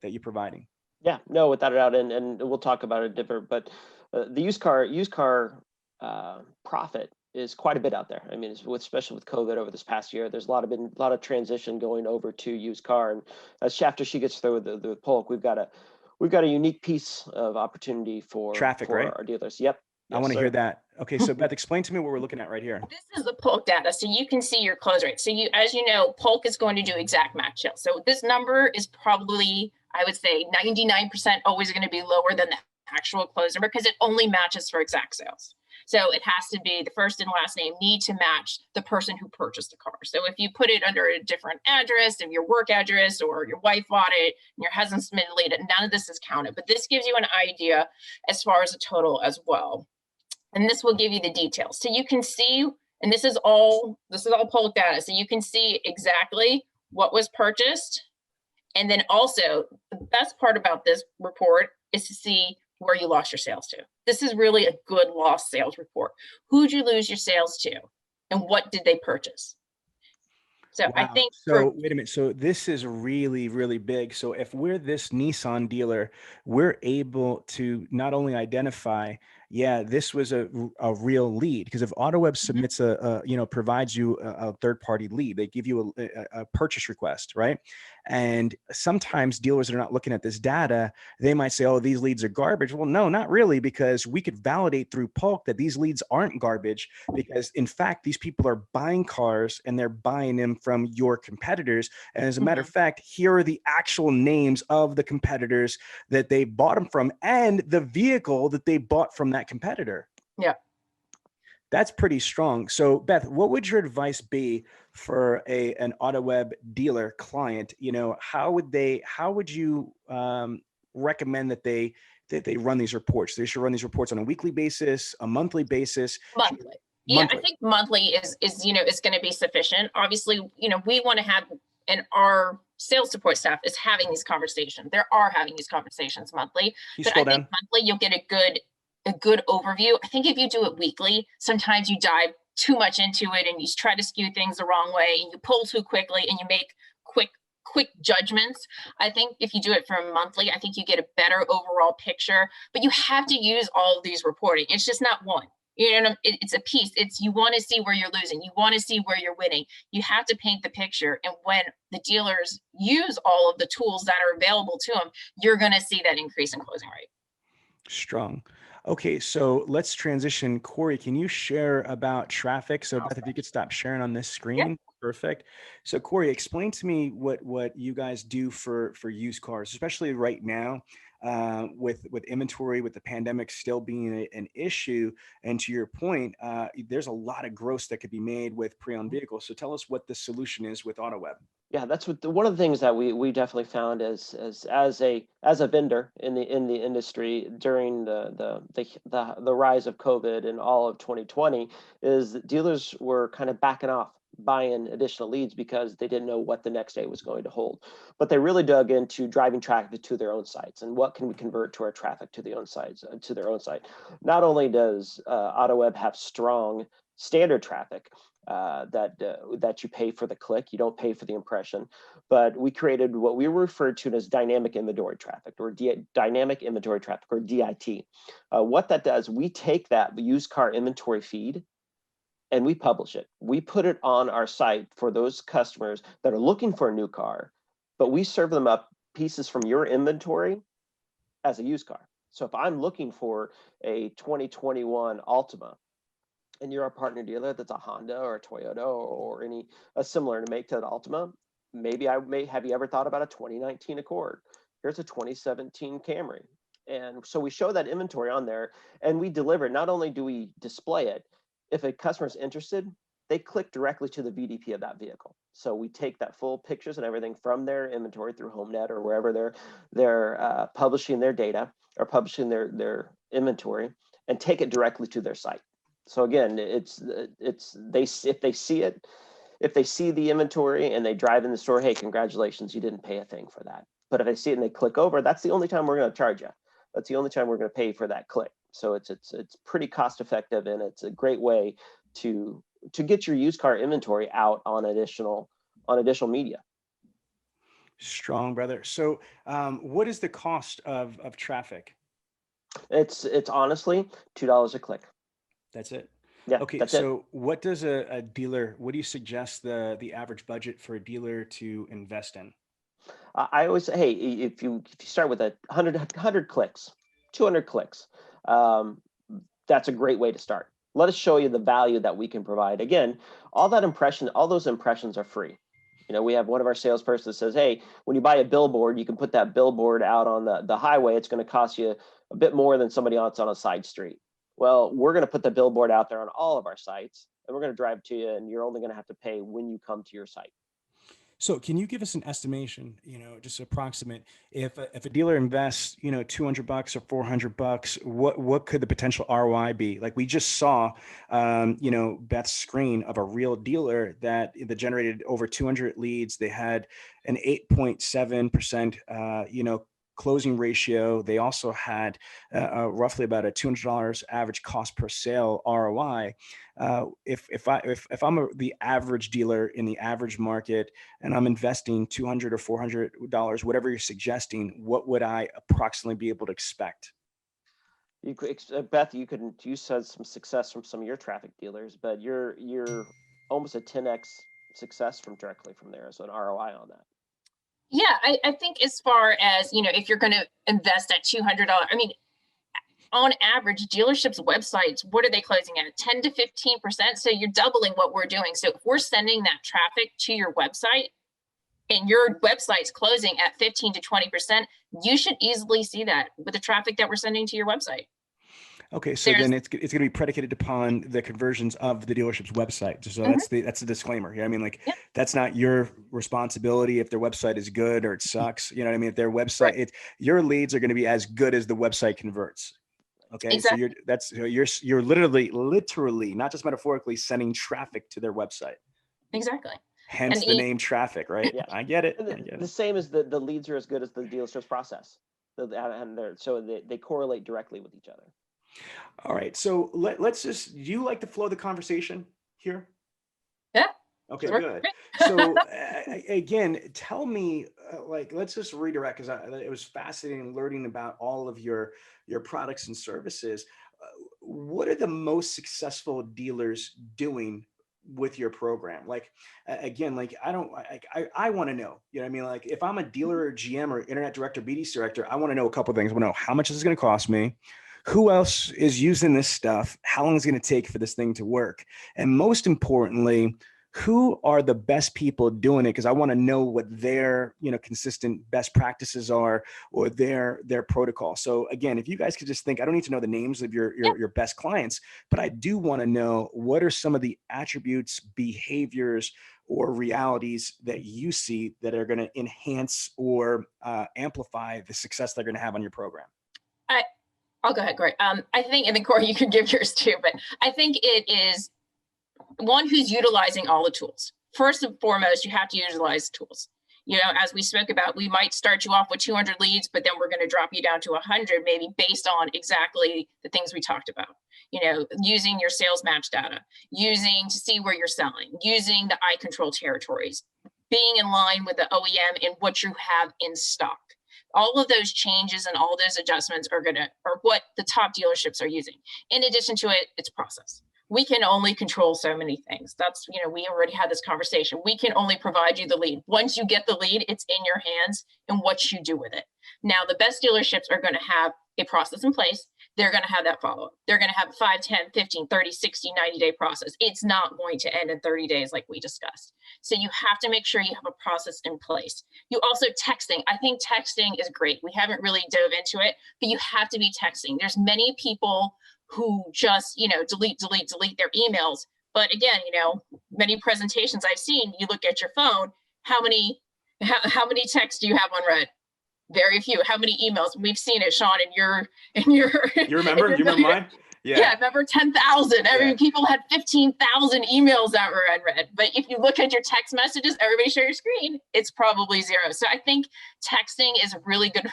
that you're providing. Yeah, no, without a doubt. And we'll talk about it different, but the used car profit is quite a bit out there. I mean, especially with COVID over this past year, there's been a lot of transition going over to used car. And as after she gets through with the Polk, we've got a unique piece of opportunity for Traffic, right? our dealers. Yep. I want to hear that. Okay, so Beth, explain to me what we're looking at right here. This is the Polk data, so you can see your close rate. So as you know, Polk is going to do exact match sales. So this number is probably, I would say, 99% always going to be lower than the actual close number because it only matches for exact sales. So it has to be the first and last name need to match the person who purchased the car. So if you put it under a different address, of your work address, or your wife bought it and your husband submitted later, none of this is counted. But this gives you an idea as far as the total as well. And this will give you the details. So you can see, and this is all Polk data. So you can see exactly what was purchased. And then also the best part about this report is to see where you lost your sales to. This is really a good lost sales report. Who'd you lose your sales to and what did they purchase? So wow. I think wait a minute. So this is really, really big. So if we're this Nissan dealer, we're able to not only identify, yeah, this was a real lead, because if AutoWeb submits provides you a third-party lead, they give you a purchase request, right? And sometimes dealers that are not looking at this data, they might say, oh, these leads are garbage. Well, no, not really, because we could validate through Polk that these leads aren't garbage, because in fact, these people are buying cars and they're buying them from your competitors. And as a matter of fact, here are the actual names of the competitors that they bought them from and the vehicle that they bought from that competitor. Yeah. That's pretty strong. So Beth, what would your advice be for an AutoWeb dealer client? How would you recommend that they run these reports? They should run these reports on a weekly basis, a monthly basis? Monthly. Yeah, I think monthly is going to be sufficient. Obviously, we want to have, and our sales support staff is having these conversations. They are having these conversations monthly. But I think monthly you'll get a good overview. I think if you do it weekly, sometimes you dive too much into it and you try to skew things the wrong way and you pull too quickly and you make quick judgments. I think if you do it for monthly, I think you get a better overall picture, but you have to use all of these reporting. It's just not one. You know, it's a piece. It's, you want to see where you're losing. You want to see where you're winning. You have to paint the picture. And when the dealers use all of the tools that are available to them, you're going to see that increase in closing rate. Strong. Okay, so let's transition. Corey, can you share about traffic? So Beth, if you could stop sharing on this screen. Perfect. So Corey, explain to me what you guys do for used cars, especially right now, with inventory, with the pandemic still being an issue. And to your point, there's a lot of gross that could be made with pre-owned vehicles. So tell us what the solution is with AutoWeb. Yeah, that's what one of the things that we definitely found as a vendor in the industry during the rise of COVID and all of 2020 is that dealers were kind of backing off buying additional leads because they didn't know what the next day was going to hold. But they really dug into driving traffic to their own sites and what can we convert to our traffic to the own sites to their own site. Not only does AutoWeb have strong standard traffic, that you pay for the click, you don't pay for the impression. But we created what we referred to as dynamic inventory traffic, or dynamic inventory traffic, or DIT. What that does, we take that used car inventory feed and we publish it. We put it on our site for those customers that are looking for a new car, but we serve them up pieces from your inventory as a used car. So if I'm looking for a 2021 Altima, and you're a partner dealer that's a Honda or a Toyota or a similar to make to an Altima, maybe have you ever thought about a 2019 Accord? Here's a 2017 Camry. And so we show that inventory on there and we deliver. Not only do we display it, if a customer's interested, they click directly to the VDP of that vehicle. So we take that full pictures and everything from their inventory through HomeNet or wherever they're publishing their data or publishing their inventory, and take it directly to their site. So again, if they see it, if they see the inventory and they drive in the store, hey, congratulations, you didn't pay a thing for that. But if they see it and they click over, that's the only time we're going to charge you. That's the only time we're going to pay for that click. So it's pretty cost effective, and it's a great way to get your used car inventory out on additional media. Strong, brother. So what is the cost of traffic? It's honestly $2 a click. That's it. Yeah. Okay. That's So what does a dealer, what do you suggest the average budget for a dealer to invest in? I always say, hey, if you start with 100 clicks, 200 clicks, that's a great way to start. Let us show you the value that we can provide. Again, all those impressions are free. You know, we have one of our salespersons that says, hey, when you buy a billboard, you can put that billboard out on the highway. It's going to cost you a bit more than somebody else on a side street. Well, we're going to put the billboard out there on all of our sites, and we're going to drive to you, and you're only going to have to pay when you come to your site. So can you give us an estimation, just approximate, if a dealer invests, $200 or $400, what could the potential ROI be? Like we just saw, Beth's screen of a real dealer that generated over 200 leads. They had an 8.7%, closing ratio. They also had roughly about a $200 average cost per sale ROI. If I'm the average dealer in the average market and I'm investing $200 or $400, whatever you're suggesting, what would I approximately be able to expect? You could, Beth, you said some success from some of your traffic dealers, but you're almost a 10x success directly from there. So an ROI on that. Yeah, I think as far as, if you're going to invest at $200, I mean, on average, dealerships' websites, what are they closing at? 10 to 15%. So you're doubling what we're doing. So if we're sending that traffic to your website and your website's closing at 15 to 20%, you should easily see that with the traffic that we're sending to your website. Okay, so then it's going to be predicated upon the conversions of the dealership's website. So that's the disclaimer. Yeah, I mean, that's not your responsibility if their website is good or it sucks. You know what I mean? If their website, your leads are going to be as good as the website converts. Okay, exactly. So you're literally, not just metaphorically, sending traffic to their website. Exactly. Hence the name traffic, right? Yeah. I get it. The same as the leads are as good as the dealership's process, so they correlate directly with each other. All right. So let's just, do you like the flow of the conversation here? Yeah. Okay, sure. Good. So again, tell me, let's just redirect, because it was fascinating learning about all of your products and services. what are the most successful dealers doing with your program? Like, again, like I want to know, you know what I mean? Like if I'm a dealer or GM or internet director, BDC director, I want to know a couple of things. I want to know how much this is going to cost me, who else is using this stuff, how long is it going to take for this thing to work, and most importantly, who are the best people doing it? Because I want to know what their, you know, consistent best practices are, or their protocol. So again, if you guys could just think, I don't need to know the names of your best clients, but I do want to know what are some of the attributes, behaviors, or realities that you see that are going to enhance or amplify the success they're going to have on your program. I'll go ahead, Corey. I think, and then Corey, you can give yours too, but I think it is one who's utilizing all the tools. First and foremost, you have to utilize tools. You know, as we spoke about, we might start you off with 200 leads, but then we're going to drop you down to 100, maybe based on exactly the things we talked about. You know, using your sales match data, using to see where you're selling, using the eye control territories, being in line with the OEM and what you have in stock. All of those changes and all those adjustments are what the top dealerships are using. In addition to it, it's process. We can only control so many things. That's, you know, we already had this conversation. We can only provide you the lead. Once you get the lead, it's in your hands and what you do with it. Now, the best dealerships are going to have a process in place. They're going to have that follow-up. They're going to have a 5, 10, 15, 30, 60, 90-day process. It's not going to end in 30 days like we discussed. So you have to make sure you have a process in place. You also texting. I think texting is great. We haven't really dove into it, but you have to be texting. There's many people who just, you know, delete their emails. But again, you know, many presentations I've seen, you look at your phone, how many texts do you have unread? Very few. How many emails? We've seen it, Sean, in your You remember mine? Yeah, I remember 10,000. I mean, people had 15,000 emails that were unread. But if you look at your text messages, everybody share your screen, it's probably 0. So I think texting is really good.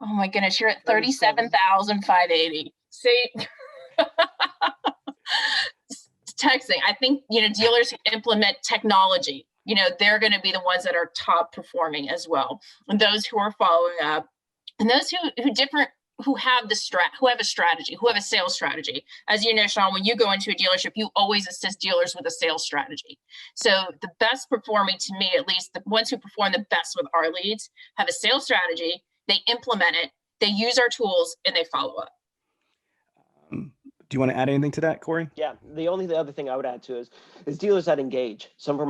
Oh my goodness, you're at 37,580. See, texting. I think, you know, dealers who implement technology, you know, they're going to be the ones that are top performing as well. And those who are following up, and those who have a strategy, who have a sales strategy. As you know, Sean, when you go into a dealership, you always assist dealers with a sales strategy. So the best performing, to me, at least the ones who perform the best with our leads, have a sales strategy. They implement it, they use our tools, and they follow up. Do you want to add anything to that, Corey? Yeah, the other thing I would add to is dealers that engage. Some of our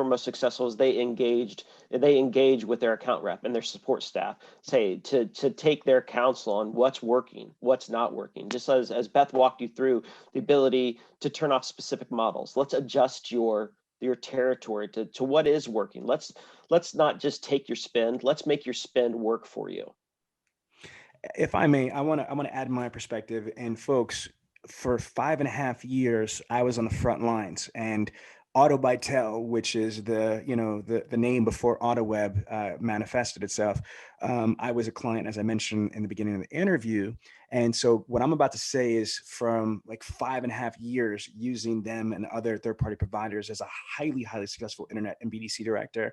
most successful is they engage with their account rep and their support staff, say to take their counsel on what's working, what's not working. Just as Beth walked you through the ability to turn off specific models. Let's adjust your territory to what is working. Let's not just take your spend. Let's make your spend work for you. If I may, I want to add my perspective. And folks, for 5.5 years, I was on the front lines, and AutoBytel, which is the name before AutoWeb manifested itself. I was a client, as I mentioned in the beginning of the interview. And so what I'm about to say is from like 5.5 years using them and other third-party providers as a highly, highly successful internet and BDC director.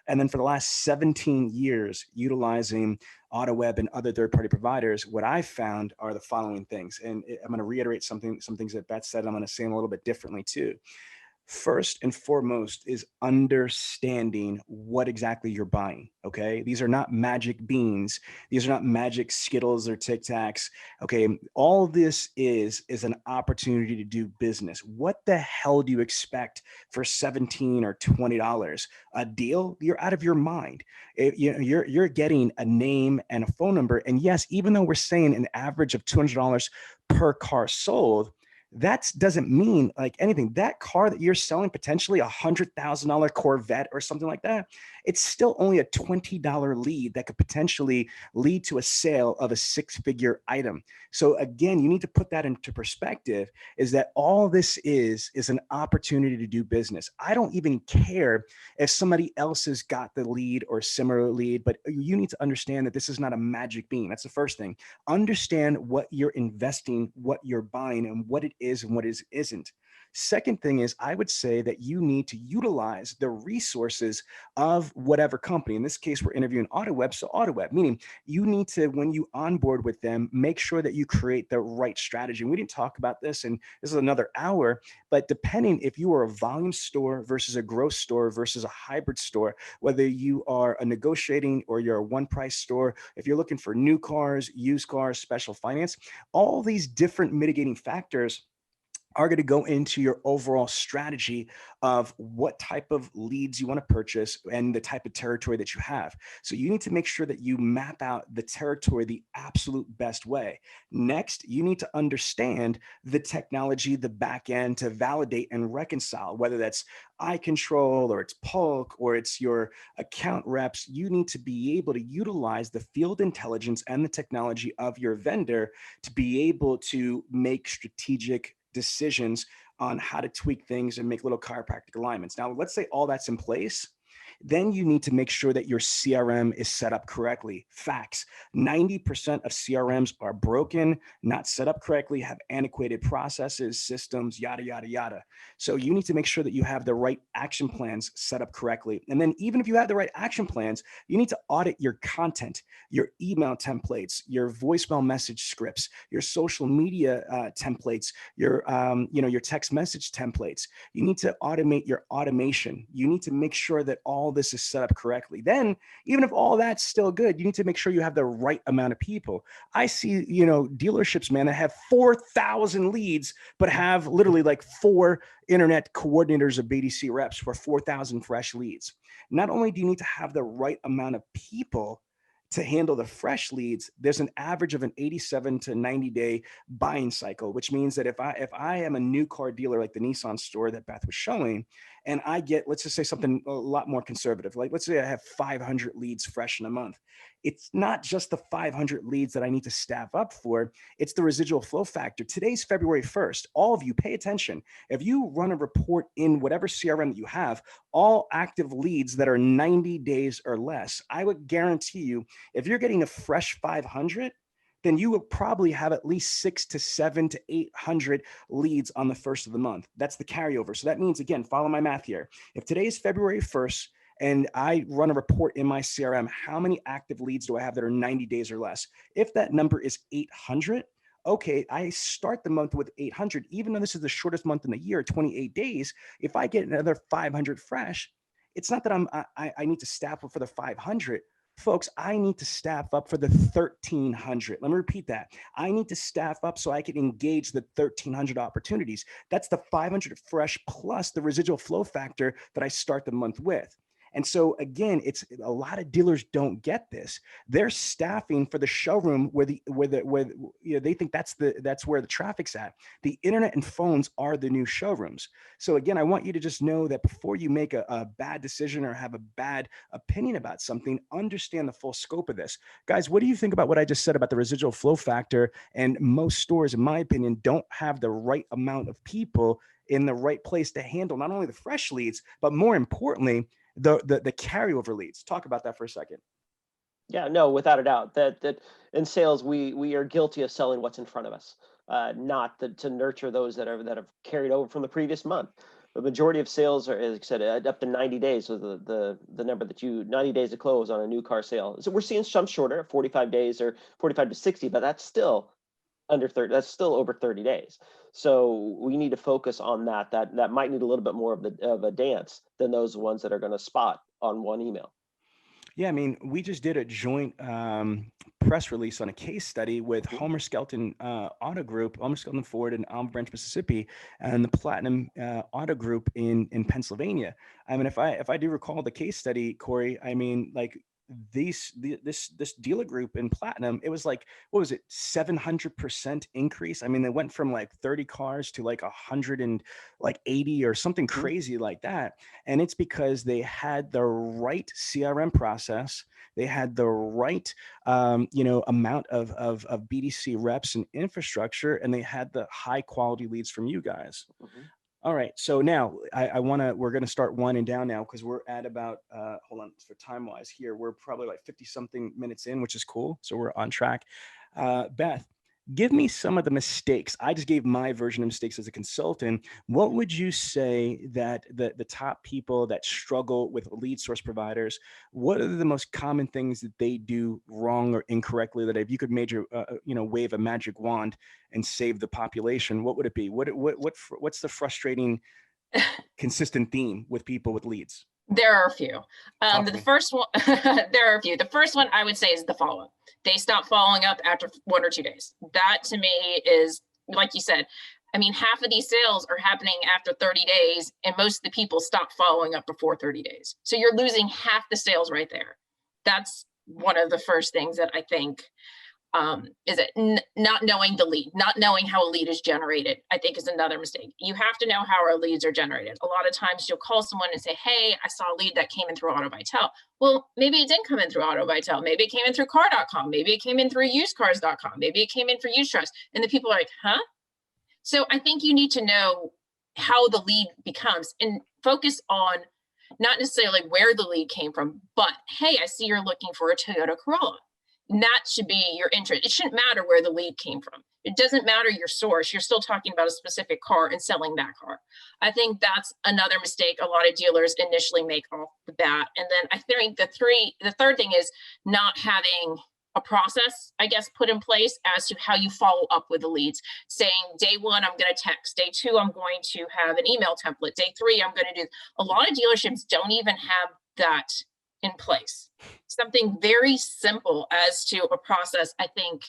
And then for the last 17 years, utilizing AutoWeb and other third-party providers, what I found are the following things. And I'm going to reiterate some things that Beth said. I'm going to say them a little bit differently too. First and foremost is understanding what exactly you're buying. Okay. These are not magic beans. These are not magic Skittles or Tic Tacs. Okay. All this is an opportunity to do business. What the hell do you expect for $17 or $20 a deal? You're out of your mind. You're getting a name and a phone number. And yes, even though we're saying an average of $200 per car sold, that doesn't mean like anything. That car that you're selling, potentially $100,000 Corvette or something like that, it's still only a $20 lead that could potentially lead to a sale of a 6-figure item. So again, you need to put that into perspective, is that all this is an opportunity to do business. I don't even care if somebody else has got the lead or similar lead, but you need to understand that this is not a magic bean. That's the first thing. Understand what you're investing, what you're buying, and what it is and what is isn't. Second thing is, I would say that you need to utilize the resources of whatever company. In this case, we're interviewing AutoWeb. So AutoWeb, meaning you need to, when you onboard with them, make sure that you create the right strategy. And we didn't talk about this, and this is another hour, but depending if you are a volume store versus a growth store versus a hybrid store, whether you are a negotiating or you're a one price store, if you're looking for new cars, used cars, special finance, all these different mitigating factors are going to go into your overall strategy of what type of leads you want to purchase and the type of territory that you have. So you need to make sure that you map out the territory the absolute best way. Next, you need to understand the technology, the back end to validate and reconcile, whether that's iControl or it's Polk or it's your account reps. You need to be able to utilize the field intelligence and the technology of your vendor to be able to make strategic decisions on how to tweak things and make little chiropractic alignments. Now, let's say all that's in place. Then you need to make sure that your CRM is set up correctly. Facts: 90% of CRMs are broken, not set up correctly, have antiquated processes, systems, yada, yada, yada. So you need to make sure that you have the right action plans set up correctly. And then even if you have the right action plans, you need to audit your content, your email templates, your voicemail message scripts, your social media templates, your text message templates. You need to automate your automation. You need to make sure that all this is set up correctly. Then, even if all that's still good, you need to make sure you have the right amount of people. I see, dealerships, man, that have 4,000 leads, but have literally like 4 internet coordinators of BDC reps for 4,000 fresh leads. Not only do you need to have the right amount of people to handle the fresh leads, there's an average of an 87 to 90 day buying cycle, which means that if I am a new car dealer like the Nissan store that Beth was showing, and I get, let's just say something a lot more conservative, like let's say I have 500 leads fresh in a month. It's not just the 500 leads that I need to staff up for, it's the residual flow factor. Today's February 1st. All of you pay attention. If you run a report in whatever CRM that you have, all active leads that are 90 days or less, I would guarantee you, if you're getting a fresh 500, then you will probably have at least 6 to 7 to 800 leads on the first of the month. That's the carryover. So that means, again, follow my math here. If today is February 1st and I run a report in my CRM, how many active leads do I have that are 90 days or less? If that number is 800, okay, I start the month with 800, even though this is the shortest month in the year, 28 days. If I get another 500 fresh, it's not that I need to staff up for the 500. Folks, I need to staff up for the 1,300. Let me repeat that. I need to staff up so I can engage the 1,300 opportunities. That's the 500 fresh plus the residual flow factor that I start the month with. And so again, it's a lot of dealers don't get this. They're staffing for the showroom where they think that's where the traffic's at. The internet and phones are the new showrooms. So again, I want you to just know that before you make a bad decision or have a bad opinion about something, understand the full scope of this. Guys, what do you think about what I just said about the residual flow factor? And most stores, in my opinion, don't have the right amount of people in the right place to handle not only the fresh leads, but more importantly, the carryover leads. Talk about that for a second. Yeah, no, without a doubt. That in sales, we are guilty of selling what's in front of us, not to nurture those that have carried over from the previous month. The majority of sales are, as I said, up to 90 days. So the number 90 days to close on a new car sale. So we're seeing some shorter, 45 days or 45 to 60, but that's still under 30. That's still over 30 days. So we need to focus on that. That might need a little bit more of a dance than those ones that are going to spot on one email. Yeah, I mean, we just did a joint press release on a case study with Homer Skelton Auto Group, Homer Skelton Ford in Alma Branch, Mississippi, and the Platinum Auto Group in Pennsylvania. I mean, if I do recall the case study, Corey, I mean, like this dealer group in Platinum, it was like, what was it, 700% increase? I mean, they went from like 30 cars to like 180 or something crazy like that. And it's because they had the right CRM process. They had the right, amount of BDC reps and infrastructure, and they had the high quality leads from you guys. All right. So now we're going to start winding down now because we're at about, hold on for time wise here. We're probably like 50 something minutes in, which is cool. So we're on track. Beth, Give me some of the mistakes. I just gave my version of mistakes as a consultant. What would you say that the top people that struggle with lead source providers, what are the most common things that they do wrong or incorrectly that if you could wave a magic wand and save the population, what would it be? What's the frustrating consistent theme with people with leads? There are a few. Talk to The me. first one, there are a few. The first one I would say is the follow-up. They stop following up after 1 or 2 days. That to me is, like you said, I mean, half of these sales are happening after 30 days, and most of the people stop following up before 30 days. So you're losing half the sales right there. That's one of the first things that I think is it not knowing the lead, not knowing how a lead is generated, I think is another mistake. You have to know how our leads are generated. A lot of times you'll call someone and say, hey, I saw a lead that came in through AutoBytel. Well, maybe it didn't come in through AutoBytel. Maybe it came in through car.com. Maybe it came in through usedcars.com. Maybe it came in for UseTrust. And the people are like, huh? So I think you need to know how the lead becomes and focus on not necessarily where the lead came from, but hey, I see you're looking for a Toyota Corolla. And that should be your interest. It shouldn't matter where the lead came from. It doesn't matter your source. You're still talking about a specific car and selling that car. I think that's another mistake a lot of dealers initially make off the bat. And then I think the third thing is not having a process, I guess, put in place as to how you follow up with the leads, saying day 1, I'm going to text. Day 2, I'm going to have an email template. Day 3, I'm going to do. A lot of dealerships don't even have that in place. Something very simple as to a process, I think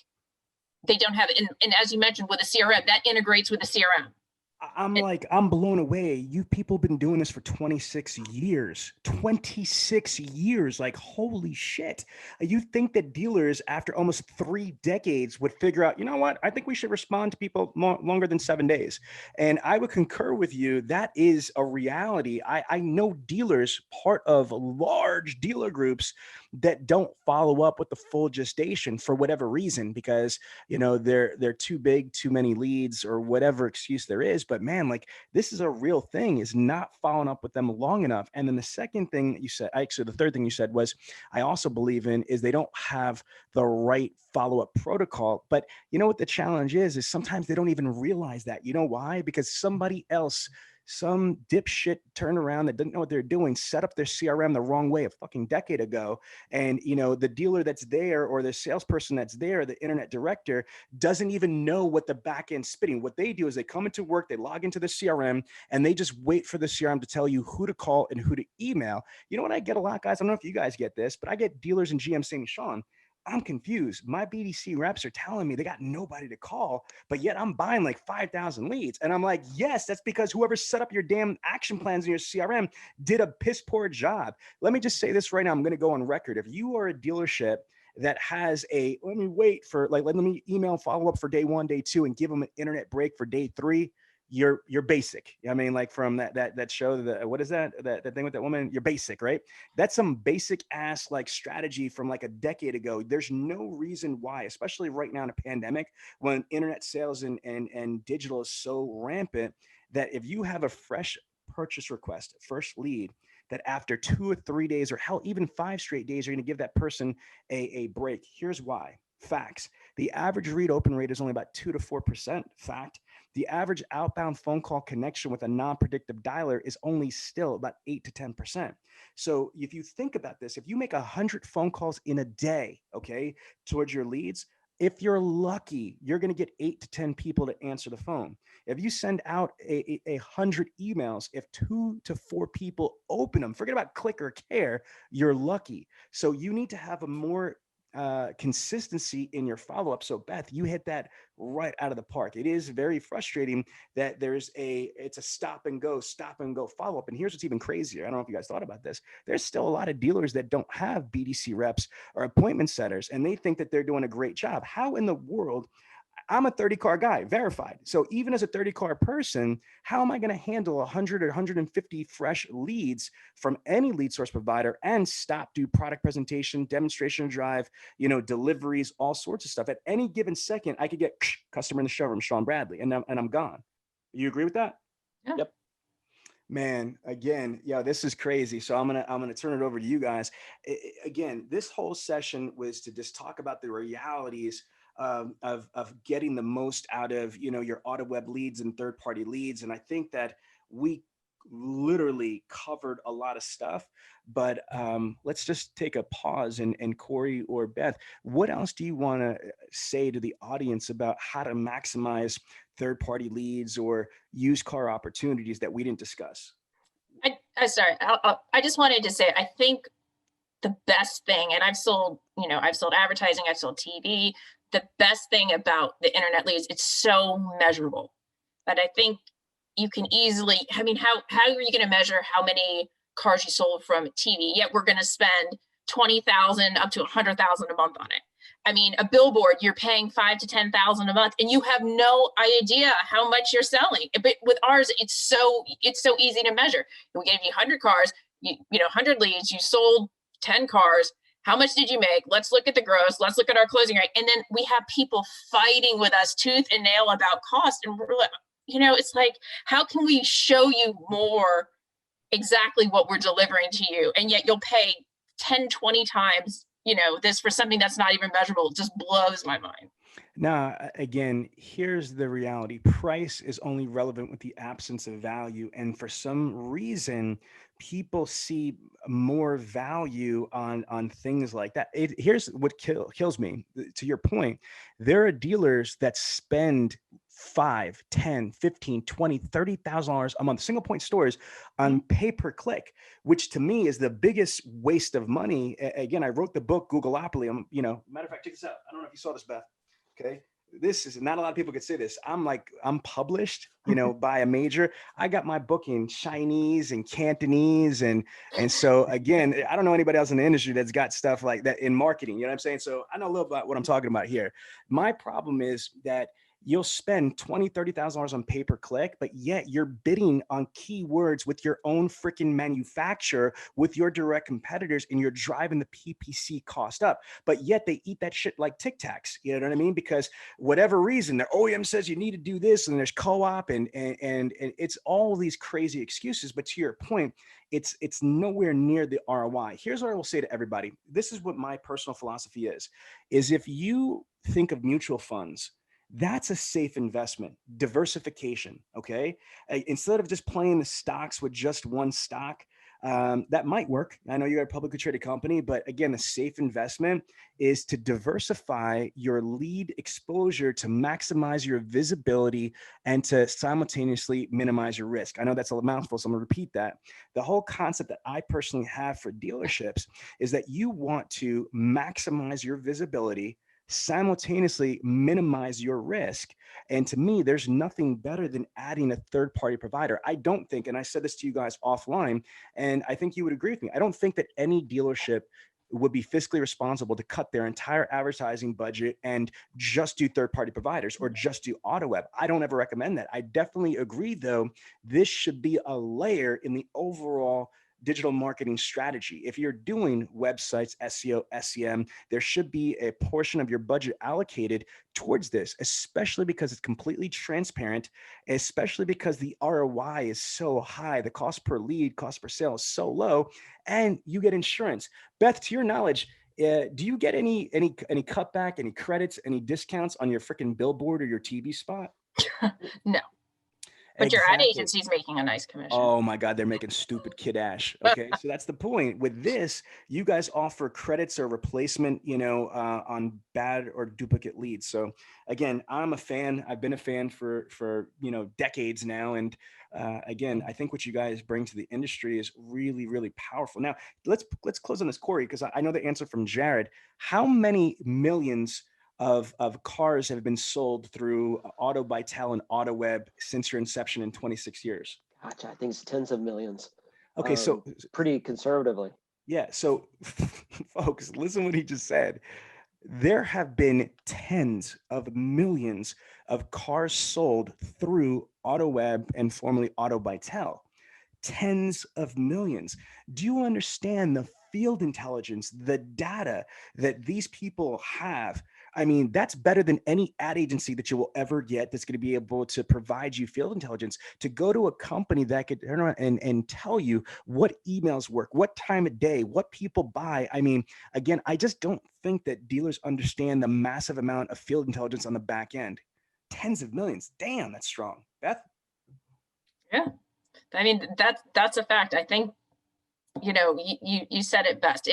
they don't have it. And as you mentioned with the CRM, that integrates with the CRM. I'm blown away. You people been doing this for 26 years. 26 years. Like, holy shit. You think that dealers after almost 3 decades would figure out, you know what? I think we should respond to people longer than 7 days. And I would concur with you. That is a reality. I know dealers, part of large dealer groups that don't follow up with the full gestation for whatever reason, because they're too big, too many leads, or whatever excuse there is. But man, like, this is a real thing, is not following up with them long enough. And then the second thing that you said, actually the third thing you said was, I also believe in is they don't have the right follow-up protocol. But you know what the challenge is sometimes they don't even realize that. You know why? Because somebody else, some dipshit turnaround that didn't know what they're doing, set up their CRM the wrong way a fucking decade ago. And, the dealer that's there, or the salesperson that's there, the internet director, doesn't even know what the back end's spitting. What they do is they come into work, they log into the CRM, and they just wait for the CRM to tell you who to call and who to email. You know what I get a lot, guys? I don't know if you guys get this, but I get dealers and GMs saying, Sean, I'm confused. My BDC reps are telling me they got nobody to call, but yet I'm buying like 5,000 leads. And I'm like, yes, that's because whoever set up your damn action plans in your CRM did a piss poor job. Let me just say this right now. I'm going to go on record. If you are a dealership that has let me email follow up for day 1, day 2, and give them an internet break for day 3, you're basic. I mean, like from that show, what is that thing with that woman? You're basic, right? That's some basic ass like strategy from like a decade ago. There's no reason why, especially right now in a pandemic, when internet sales and digital is so rampant, that if you have a fresh purchase request, first lead, that after 2 or 3 days, or hell, even 5 straight days, you're going to give that person a break. Here's why. Facts. The average read open rate is only about 2 to 4%. Fact. The average outbound phone call connection with a non-predictive dialer is only still about 8 to 10%. So if you think about this, if you make 100 phone calls in a day, okay, towards your leads, if you're lucky, you're going to get 8 to 10 people to answer the phone. If you send out 100 emails, if 2 to 4 people open them, forget about click or care, you're lucky. So you need to have a more consistency in your follow-up. So Beth, you hit that right out of the park. It is very frustrating that it's a stop and go follow-up. And here's what's even crazier. I don't know if you guys thought about this. There's still a lot of dealers that don't have BDC reps or appointment setters, and they think that they're doing a great job. How in the world? I'm a 30 car guy, verified. So even as a 30 car person, how am I going to handle 100 or 150 fresh leads from any lead source provider and do product presentation, demonstration drive, deliveries, all sorts of stuff? At any given second, I could get customer in the showroom, Sean Bradley, and I'm gone. You agree with that? Yeah. Yep. Man, again, this is crazy. So I'm gonna turn it over to you guys. Again, this whole session was to just talk about the realities of getting the most out of, you know, your AutoWeb leads and third-party leads. And I think that we literally covered a lot of stuff, but let's just take a pause, and Corey or Beth, what else do you want to say to the audience about how to maximize third-party leads or used car opportunities that we didn't discuss? Sorry, I just wanted to say, I think the best thing, and I've sold, you know, I've sold advertising, I've sold TV. The best thing about the internet leads, it's so measurable that I think you can easily, I mean, how are you going to measure how many cars you sold from TV? Yet we're going to spend 20,000 up to 100,000 a month on it. I mean, a billboard, you're paying 5 to 10,000 a month, and you have no idea how much you're selling. But with ours, it's so easy to measure. We gave you 100 cars, you know, 100 leads, you sold 10 cars. How much did you make? Let's look at the gross. Let's look at our closing rate. And then we have people fighting with us tooth and nail about cost. And we're like, you know, it's like, how can we show you more exactly what we're delivering to you? And yet you'll pay 10, 20 times, you know, this for something that's not even measurable. It just blows my mind. Now, again, here's the reality. Price is only relevant with the absence of value. And for some reason, people see more value on things like that. Here's what kills me. To your point, there are dealers that spend 5, 10, 15, 20, $30,000 a month, single point stores on pay-per-click, which to me is the biggest waste of money. Again, I wrote the book Googleopoly. You know, matter of fact, check this out. I don't know if you saw this, Beth. Okay. This is not a lot of people could say this. I'm published, you know, by a major. I got my book in Chinese and Cantonese. And so again, I don't know anybody else in the industry that's got stuff like that in marketing. You know what I'm saying? So I know a little about what I'm talking about here. My problem is that you'll spend $20,000, $30,000 on pay-per-click, but yet you're bidding on keywords with your own freaking manufacturer, with your direct competitors, and you're driving the PPC cost up. But yet they eat that shit like Tic Tacs. You know what I mean? Because whatever reason, the OEM says you need to do this, and there's co-op, and it's all these crazy excuses. But to your point, it's nowhere near the ROI. Here's what I will say to everybody. This is what my personal philosophy is if you think of mutual funds, that's a safe investment. Diversification. Okay. Instead of just playing the stocks with just one stock, that might work. I know you're a publicly traded company, but again, a safe investment is to diversify your lead exposure to maximize your visibility and to simultaneously minimize your risk. I know that's a mouthful, so I'm going to repeat that. The whole concept that I personally have for dealerships is that you want to maximize your visibility, simultaneously minimize your risk. And to me, there's nothing better than adding a third-party provider. I don't think, and I said this to you guys offline, and I think you would agree with me, I don't think that any dealership would be fiscally responsible to cut their entire advertising budget and just do third-party providers or just do AutoWeb. I don't ever recommend that. I definitely agree, though, this should be a layer in the overall digital marketing strategy. If you're doing websites, SEO, SEM, there should be a portion of your budget allocated towards this, especially because it's completely transparent, especially because the ROI is so high. The cost per lead, cost per sale is so low, and you get insurance. Beth, to your knowledge, do you get any cutback, any credits, any discounts on your freaking billboard or your TV spot? No. But your ad Exactly. agency is making a nice commission. Oh my God, they're making stupid kid ash. Okay, so that's the point. With this, you guys offer credits or replacement, you know, on bad or duplicate leads. So again, I'm a fan. I've been a fan for you know, decades now. And again, I think what you guys bring to the industry is really, really powerful. Now let's close on this, Corey, because I know the answer from Jared. How many millions of cars have been sold through AutoBytel and AutoWeb since your inception in 26 years? Gotcha. I think it's tens of millions. Okay, so pretty conservatively. yeah, so folks, listen what he just said. There have been tens of millions of cars sold through AutoWeb and formerly AutoBytel. Tens of millions. Do you understand the field intelligence, the data that these people have? I mean, that's better than any ad agency that you will ever get that's going to be able to provide you field intelligence. To go to a company that could turn around and tell you what emails work, what time of day, what people buy. I mean, again, I just don't think that dealers understand the massive amount of field intelligence on the back end. Tens of millions. Damn, that's strong. Beth? Yeah. I mean, that's a fact. I think, you said it best.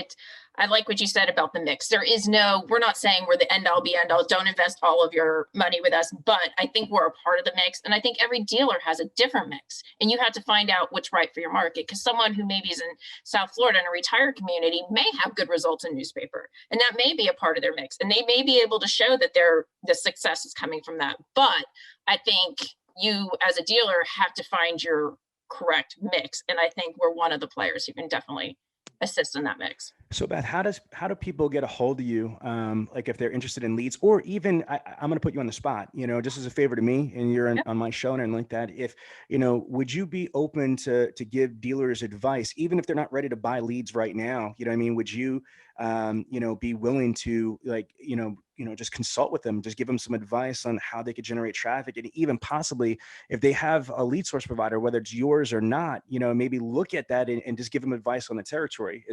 I like what you said about the mix. We're not saying we're the end all be end all. Don't invest all of your money with us, but I think we're a part of the mix. And I think every dealer has a different mix, and you have to find out what's right for your market. Because someone who maybe is in South Florida in a retired community may have good results in newspaper, and that may be a part of their mix, and they may be able to show that the success is coming from that. But I think you as a dealer have to find your correct mix, and I think we're one of the players who can definitely assist in that mix. So Beth, how do people get a hold of you? Like if they're interested in leads, or even I'm going to put you on the spot, just as a favor to me, and you're on my show and everything like that. If, would you be open to give dealers advice, even if they're not ready to buy leads right now? You know what I mean? Would you, be willing to just consult with them, just give them some advice on how they could generate traffic, and even possibly if they have a lead source provider, whether it's yours or not, maybe look at that and just give them advice on the territory.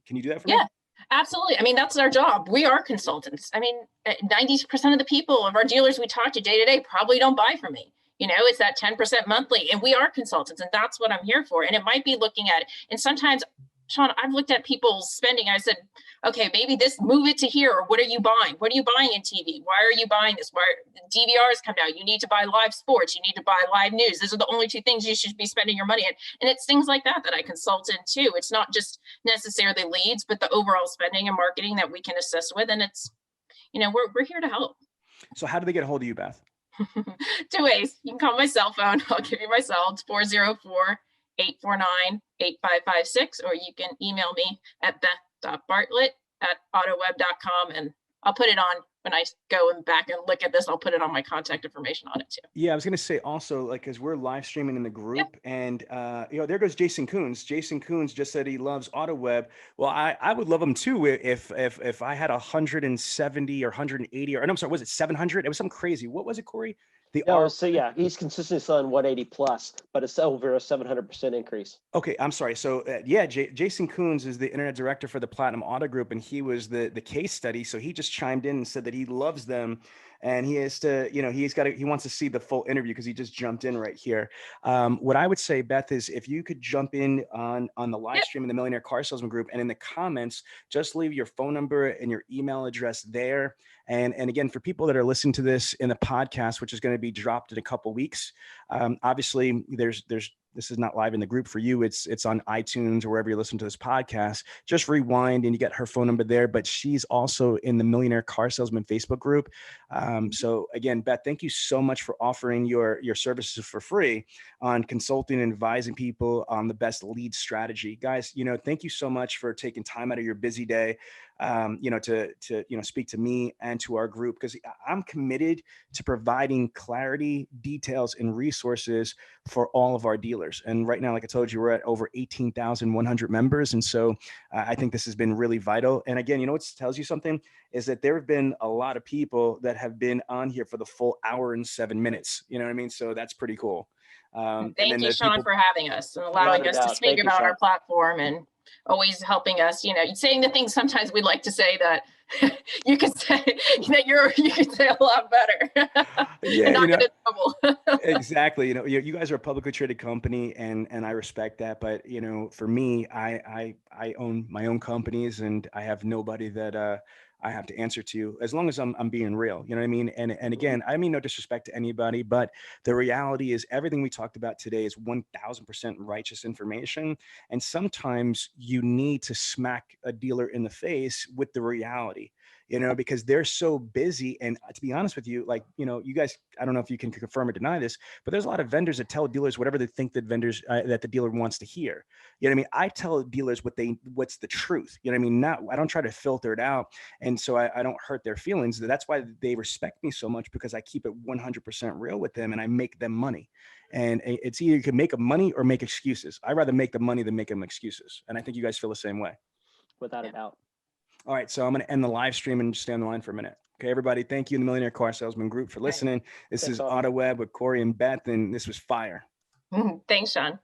Can you do that for me? Yeah, absolutely. I mean, that's our job. We are consultants. I mean, 90% of the people of our dealers we talk to day to day probably don't buy from me. It's that 10% monthly, and we are consultants, and that's what I'm here for. And it might be looking at it. And sometimes, Sean, I've looked at people's spending. I said, okay, maybe move it to here. Or what are you buying? What are you buying in TV? Why are you buying this? Why DVRs come out? You need to buy live sports. You need to buy live news. Those are the only two things you should be spending your money on. And it's things like that I consult in too. It's not just necessarily leads, but the overall spending and marketing that we can assist with. And it's, we're here to help. So how do they get a hold of you, Beth? 2 ways. You can call my cell phone. I'll give you my cell. It's 404-849-8556, or you can email me at beth.bartlett@autoweb.com, and I'll put it on when I go and back and look at this. I'll put it on my contact information on it too. Yeah, I was going to say also, like, as we're live streaming in the group, and there goes Jason Coons. Jason Coons just said he loves AutoWeb. Well, I would love him too if I had 170 or 180 or no, I'm sorry, was it 700? It was something crazy. What was it, Corey? He's consistently selling 180 plus, but it's over a 700% increase. Okay, I'm sorry. So Jason Coons is the internet director for the Platinum Auto Group, and he was the case study. So he just chimed in and said that he loves them, and he has to, he wants to see the full interview because he just jumped in right here. What I would say, Beth, is if you could jump in on the live stream in the Millionaire Car Salesman Group, and in the comments, just leave your phone number and your email address there. And again, for people that are listening to this in the podcast, which is going to be dropped in a couple weeks, obviously this is not live in the group for you. It's on iTunes or wherever you listen to this podcast. Just rewind and you get her phone number there. But she's also in the Millionaire Car Salesman Facebook group. So again, Beth, thank you so much for offering your services for free on consulting and advising people on the best lead strategy. Guys, thank you so much for taking time out of your busy day, to speak to me and to our group, because I'm committed to providing clarity, details, and resources for all of our dealers. And right now, like I told you, we're at over 18,100 members. And so I think this has been really vital. And again, what tells you something is that there have been a lot of people that have been on here for the full hour and 7 minutes. You know what I mean? So that's pretty cool. Thank you, Sean, for having us and allowing us to speak about our platform, and always helping us, saying the things sometimes we'd like to say that you could say that you could say a lot better. Yeah, not get in trouble. Exactly. You guys are a publicly traded company, and I respect that. But for me, I own my own companies, and I have nobody that I have to answer to, as long as I'm being real. You know what I mean? And again, I mean no disrespect to anybody, but the reality is everything we talked about today is 1,000% righteous information. And sometimes you need to smack a dealer in the face with the reality, because they're so busy. And to be honest with you, you guys, I don't know if you can confirm or deny this, but there's a lot of vendors that tell dealers whatever they think that that the dealer wants to hear. You know what I mean? I tell dealers what's the truth. You know what I mean? I don't try to filter it out. And so I don't hurt their feelings. That's why they respect me so much, because I keep it 100% real with them, and I make them money. And it's either you can make them money or make excuses. I'd rather make them money than make them excuses. And I think you guys feel the same way. Without a doubt. All right, so I'm going to end the live stream and stay on the line for a minute. Okay, everybody, thank you in the Millionaire Car Salesman Group for listening. This Thanks, is all. AutoWeb with Corey and Beth, and this was fire. Thanks, Sean.